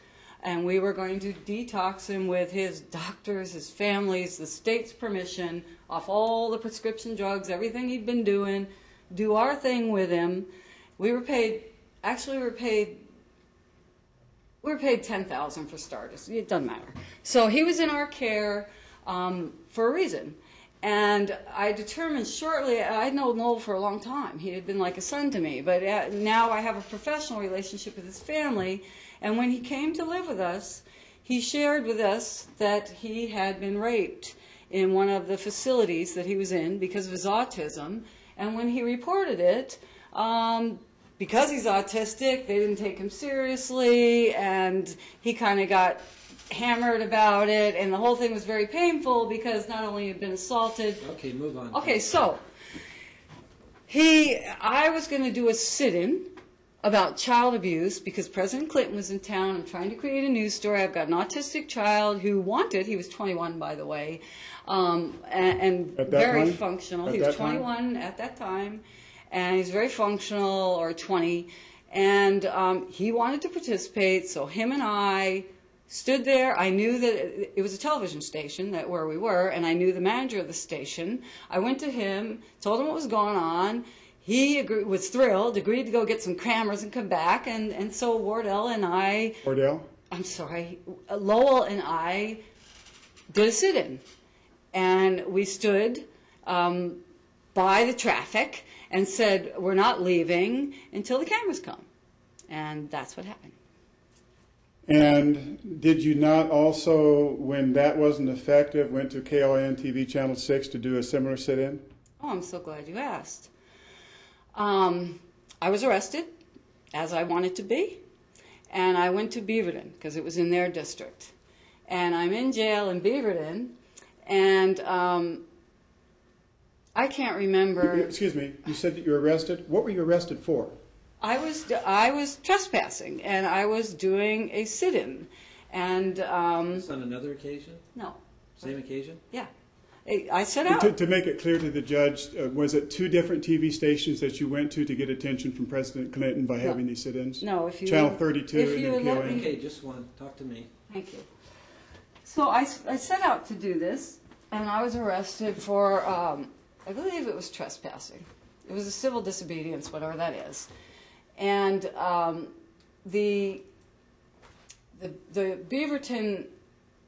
And we were going to detox him with his doctors, his families, the state's permission, off all the prescription drugs, everything he'd been doing, do our thing with him. We were paid $10,000 for starters. It doesn't matter. So he was in our care for a reason. And I determined shortly, I'd known Lowell for a long time. He had been like a son to me. But now I have a professional relationship with his family. And when he came to live with us, he shared with us that he had been raped in one of the facilities that he was in because of his autism. And when he reported it, because he's autistic, they didn't take him seriously, and he kind of got hammered about it, and the whole thing was very painful because not only had been assaulted. Okay, move on. Okay, so I was going to do a sit-in about child abuse because President Clinton was in town. I'm trying to create a news story. I've got an autistic child he was 21, by the way, and very functional. He was 21 at that time, and he's very functional, or 20, and he wanted to participate, so him and I stood there. I knew that it was a television station where we were, and I knew the manager of the station. I went to him, told him what was going on. He was thrilled, agreed to go get some cameras and come back, and so Lowell and I did a sit-in. And we stood by the traffic and said, we're not leaving until the cameras come. And that's what happened. And did you not also, when that wasn't effective, went to KON TV Channel 6 to do a similar sit-in? Oh, I'm so glad you asked. I was arrested, as I wanted to be, and I went to Beaverton because it was in their district. And I'm in jail in Beaverton, and I can't remember. Excuse me, you said that you were arrested? What were you arrested for? I was trespassing, and I was doing a sit-in, and This on another occasion? no. Same occasion? Yeah. I set out. To make it clear to the judge, was it two different TV stations that you went to get attention from President Clinton by having these sit-ins? No, if you Channel 32 if and you then let KON? me. Okay, just one. Talk to me. Thank you. So I set out to do this, and I was arrested for, I believe it was trespassing. It was a civil disobedience, whatever that is. And the Beaverton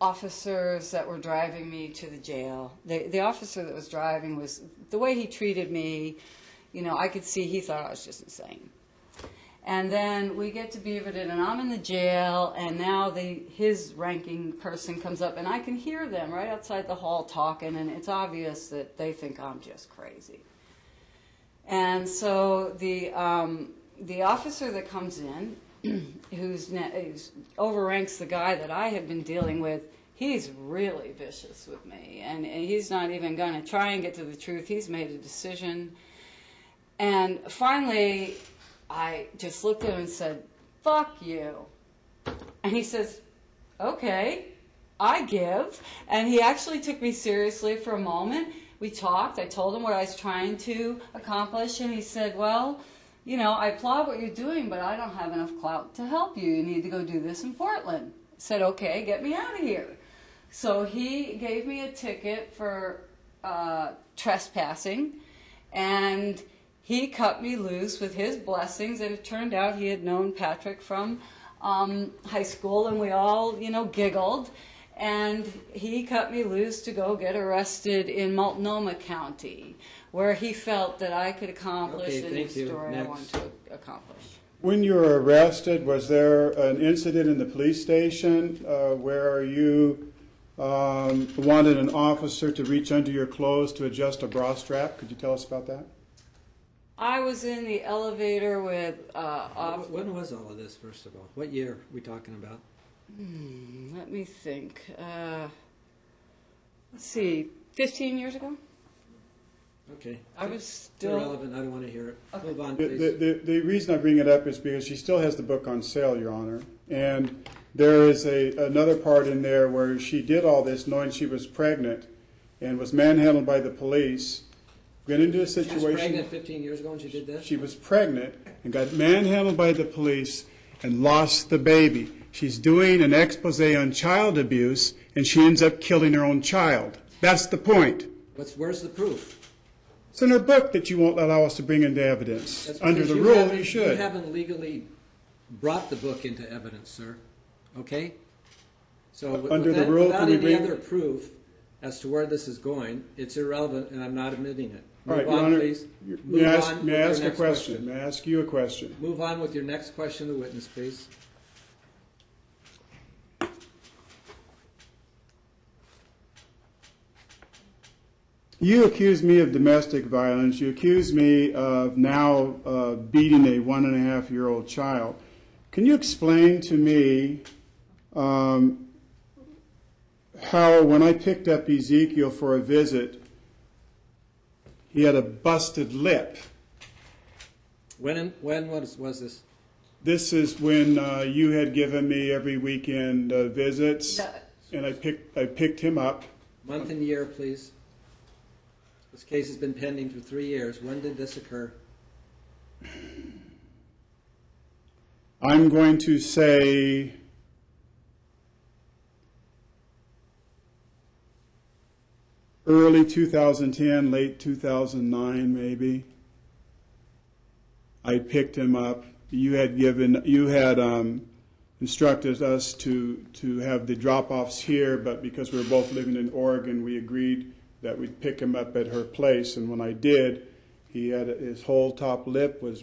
officers that were driving me to the jail, the officer that was driving was, the way he treated me, I could see he thought I was just insane. And then we get to Beaverton, and I'm in the jail, and now his ranking person comes up, and I can hear them right outside the hall talking, and it's obvious that they think I'm just crazy. And so the officer that comes in, who's overranks the guy that I had been dealing with, he's really vicious with me, and he's not even going to try and get to the truth. He's made a decision. And finally, I just looked at him and said, "Fuck you." And he says, "Okay, I give." And he actually took me seriously for a moment. We talked. I told him what I was trying to accomplish, and he said, "Well, you know, I applaud what you're doing, but I don't have enough clout to help you. You need to go do this in Portland." I said, "Okay, get me out of here." So he gave me a ticket for trespassing, and he cut me loose with his blessings, and it turned out he had known Patrick from high school, and we all, you know, giggled. And he cut me loose to go get arrested in Multnomah County, where he felt that I could accomplish the story I wanted to accomplish. When you were arrested, was there an incident in the police station where you wanted an officer to reach under your clothes to adjust a bra strap? Could you tell us about that? I was in the elevator with... when was all of this, first of all? What year are we talking about? Let me think. Let's see, 15 years ago? Okay. I was It's still... irrelevant. I don't want to hear it. Okay. Move on, please. The reason I bring it up is because she still has the book on sale, Your Honor. And there is another part in there where she did all this knowing she was pregnant and was manhandled by the police. Got into a situation... She was pregnant 15 years ago when she did this? She was pregnant and got manhandled by the police and lost the baby. She's doing an expose on child abuse, and she ends up killing her own child. That's the point. Where's the proof? It's in her book that you won't allow us to bring into evidence. That's Under because the rule, haven't- you should. You haven't legally brought the book into evidence, sir. Okay? So Under the rule, without can we any bring- other proof as to where this is going, it's irrelevant, and I'm not admitting it. All right, Move Your on, Honor, please. may Move I ask, on may with I your ask a next question? May I ask you a question? Move on with your next question to the witness, please. You accuse me of domestic violence. You accuse me of now beating a 1.5-year-old child. Can you explain to me how, when I picked up Ezekiel for a visit, he had a busted lip? When was this? This is when you had given me every weekend visits, and I picked him up. Month and year, please. This case has been pending for 3 years. When did this occur? I'm going to say early 2010, late 2009, maybe. I picked him up. You had instructed us to have the drop-offs here, but because we were both living in Oregon, we agreed that we'd pick him up at her place. And when I did, he had his whole top lip was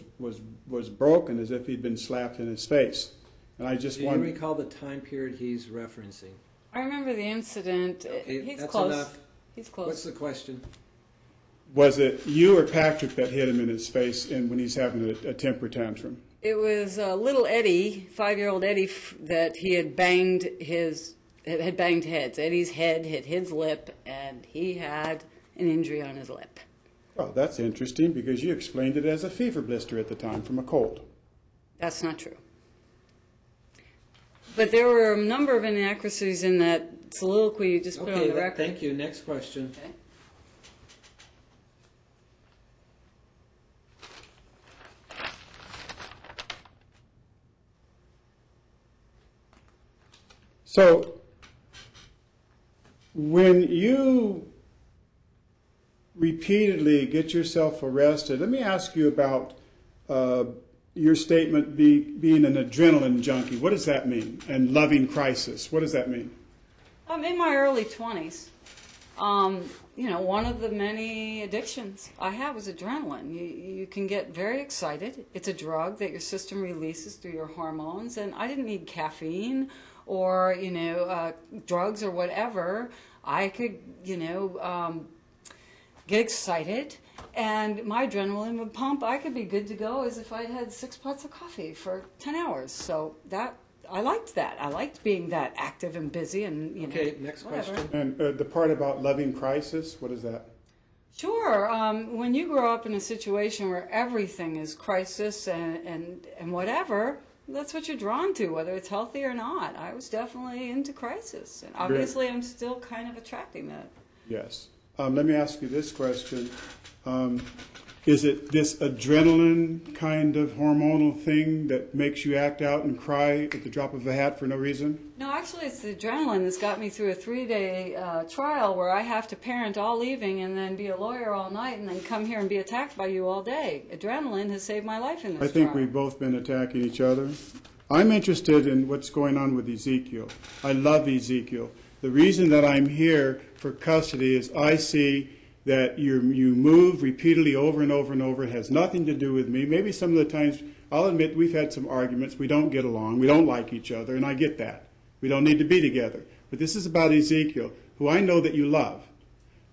broken, as if he'd been slapped in his face. And I just Do you recall the time period he's referencing? I remember the incident. Okay, He's that's close. enough. He's close. What's the question? Was it you or Patrick that hit him in his face when he's having a temper tantrum? It was little Eddie, 5-year-old Eddie, that he had banged heads. Eddie's head hit his lip, and he had an injury on his lip. Well, that's interesting because you explained it as a fever blister at the time from a cold. That's not true. But there were a number of inaccuracies in that soliloquy you just put on the record. Thank you. Next question. Okay. So, when you repeatedly get yourself arrested, let me ask you about your statement being an adrenaline junkie. What does that mean? And loving crisis. What does that mean? I'm in my early 20s. One of the many addictions I have is adrenaline. You can get very excited. It's a drug that your system releases through your hormones, and I didn't need caffeine or, drugs or whatever. I could, get excited, and my adrenaline would pump. I could be good to go as if I had 6 pots of coffee for 10 hours. So that I liked that. I liked being that active and busy and, you know. Okay, next whatever. question. And the part about loving crisis, what is that? Sure. When you grow up in a situation where everything is crisis and whatever, that's what you're drawn to, whether it's healthy or not. I was definitely into crisis. And obviously, I'm still kind of attracting that. Yes. Let me ask you this question. Is it this adrenaline kind of hormonal thing that makes you act out and cry at the drop of a hat for no reason? No, actually, it's the adrenaline that's got me through a 3-day trial where I have to parent all evening and then be a lawyer all night and then come here and be attacked by you all day. Adrenaline has saved my life in this I think trial. we've both been attacking each other. I'm interested in what's going on with Ezekiel. I love Ezekiel. The reason that I'm here for custody is I see that you move repeatedly over and over and over. It has nothing to do with me. Maybe some of the times, I'll admit, we've had some arguments. We don't get along. We don't like each other, and I get that. We don't need to be together. But this is about Ezekiel, who I know that you love.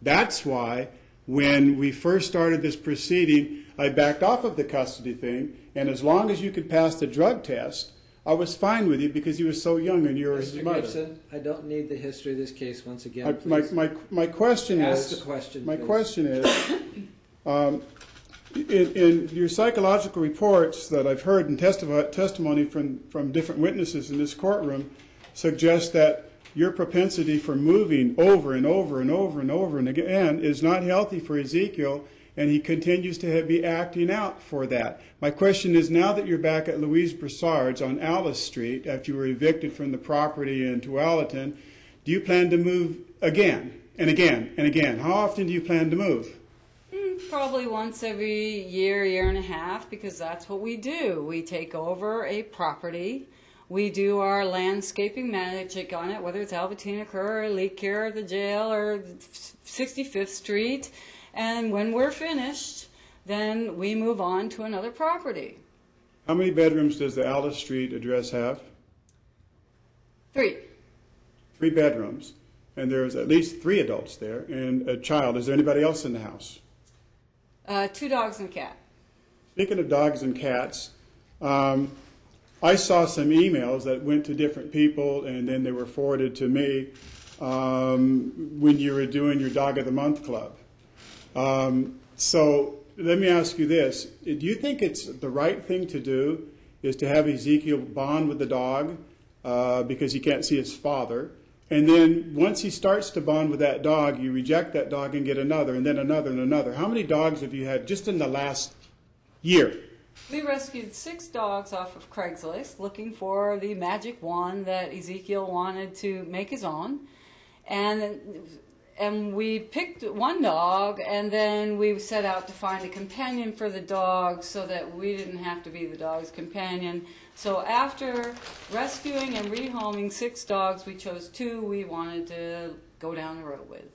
That's why when we first started this proceeding, I backed off of the custody thing, and as long as you could pass the drug test, I was fine with you because he was so young and you were his Mr. mother. Gibson, I don't need the history of this case once again. My question Ask is, the question, my please. question is, in your psychological reports that I've heard in testimony from different witnesses in this courtroom suggest that your propensity for moving over and over and over and over and again is not healthy for Ezekiel, and he continues to be acting out for that. My question is, now that you're back at Louise Broussard's on Alice Street after you were evicted from the property in Tualatin, do you plan to move again and again and again? How often do you plan to move? Probably once every year, year and a half, because that's what we do. We take over a property. We do our landscaping magic on it, whether it's Albertina Kerr or Lee Care or the jail or 65th Street. And when we're finished, then we move on to another property. How many bedrooms does the Alice Street address have? 3. 3 bedrooms. And there's at least 3 adults there and a child. Is there anybody else in the house? 2 dogs and a cat. Speaking of dogs and cats, I saw some emails that went to different people and then they were forwarded to me when you were doing your Dog of the Month Club. So let me ask you this. Do you think it's the right thing to do is to have Ezekiel bond with the dog because he can't see his father? And then once he starts to bond with that dog, you reject that dog and get another, and then another and another. How many dogs have you had just in the last year? We rescued 6 dogs off of Craigslist looking for the magic wand that Ezekiel wanted to make his own. And we picked one dog, and then we set out to find a companion for the dog so that we didn't have to be the dog's companion. So after rescuing and rehoming 6 dogs, we chose 2 we wanted to go down the road with.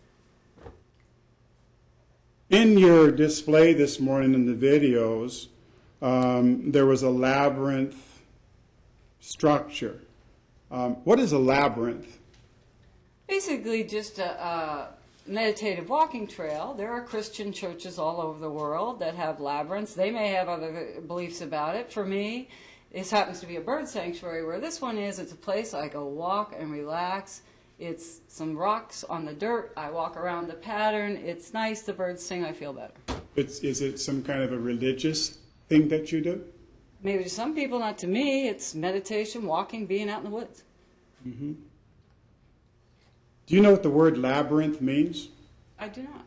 In your display this morning in the videos, there was a labyrinth structure. What is a labyrinth? Basically just a meditative walking trail. There are Christian churches all over the world that have labyrinths. They may have other beliefs about it. For me, this happens to be a bird sanctuary where this one is. It's a place I go walk and relax. It's some rocks on the dirt. I walk around the pattern. It's nice. The birds sing. I feel better. Is it some kind of a religious thing that you do? Maybe to some people, not to me. It's meditation, walking, being out in the woods. Mm-hmm. Do you know what the word labyrinth means? I do not.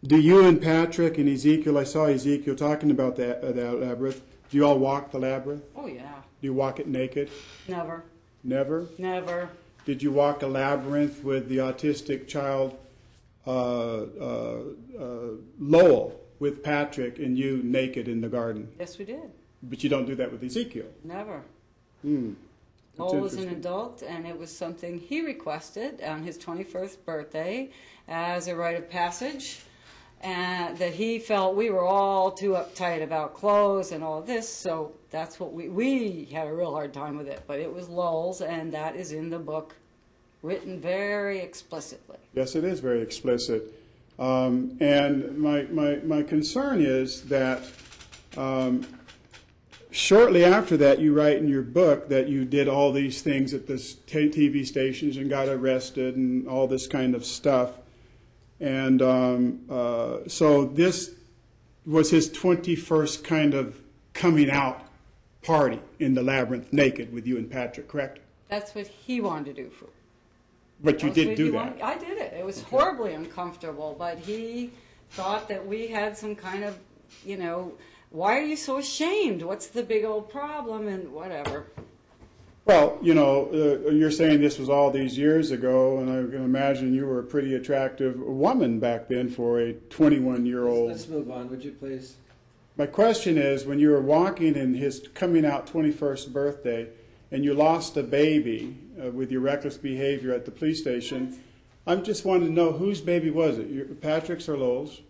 Do you and Patrick and Ezekiel, I saw Ezekiel talking about that labyrinth. Do you all walk the labyrinth? Oh, yeah. Do you walk it naked? Never. Never? Never. Did you walk a labyrinth with the autistic child Lowell with Patrick and you naked in the garden? Yes, we did. But you don't do that with Ezekiel. Never. That's Lowell was an interesting. adult, and it was something he requested on his 21st birthday as a rite of passage, and that he felt we were all too uptight about clothes and all this, so that's what we had a real hard time with it. But it was Lowell's, and that is in the book, written very explicitly. Yes, it is very explicit. And my concern is that Shortly after that, you write in your book that you did all these things at the TV stations and got arrested and all this kind of stuff. And so this was his 21st kind of coming out party in the Labyrinth, naked with you and Patrick, correct? That's what he wanted to do for. But you That's did what do he that. wanted- I did it. It was horribly uncomfortable, but he thought that we had some kind of, you know, why are you so ashamed? What's the big old problem? And whatever. Well, you know, you're saying this was all these years ago, and I can imagine you were a pretty attractive woman back then for a 21-year-old. Let's move on, would you please? My question is, when you were walking in his coming out 21st birthday, and you lost a baby with your reckless behavior at the police station, I'm just wanting to know whose baby was it, Patrick's or Lowell's?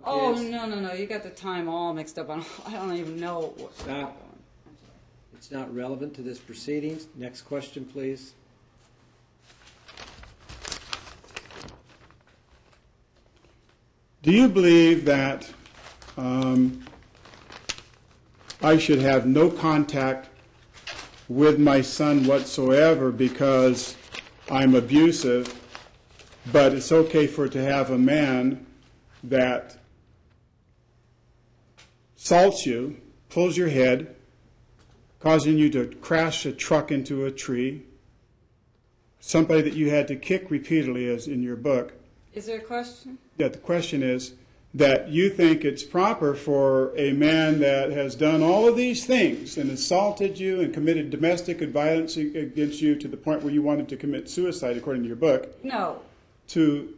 Oh, it's- no. You got the time all mixed up. I don't even know what's Stop. going on. It's not relevant to this proceedings. Next question, please. Do you believe that I should have no contact with my son whatsoever because I'm abusive, but it's okay for it to have a man that assaults you, pulls your head, causing you to crash a truck into a tree, somebody that you had to kick repeatedly, as in your book? Is there a question? Yeah, the question is that you think it's proper for a man that has done all of these things and assaulted you and committed domestic violence against you to the point where you wanted to commit suicide, according to your book, No. you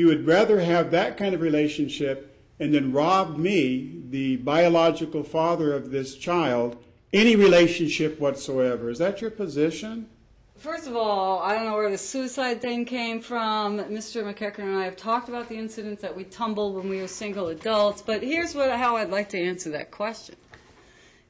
would rather have that kind of relationship and then rob me, the biological father of this child, any relationship whatsoever. Is that your position? First of all, I don't know where the suicide thing came from. Mr. McEachern and I have talked about the incidents that we tumbled when we were single adults, but here's how I'd like to answer that question.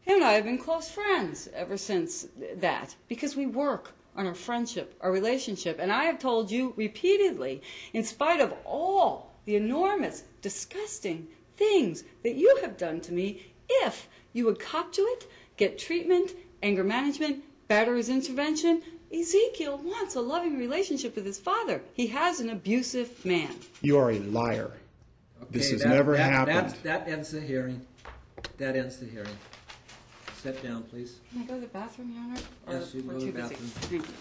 Him and I have been close friends ever since that, because we work on our friendship, our relationship, and I have told you repeatedly, in spite of all the enormous, disgusting things that you have done to me, if you would cop to it, get treatment, anger management, batteries intervention, Ezekiel wants a loving relationship with his father. He has an abusive man. You are a liar. This has never happened. That ends the hearing. That ends the hearing. Sit down, please. Can I go to the bathroom, Your Honor? Yes, you can go to the too busy? bathroom. Thank you.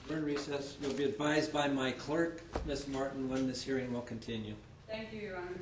We're in recess. You'll be advised by my clerk, Ms. Martin, when this hearing will continue. Thank you, Your Honor.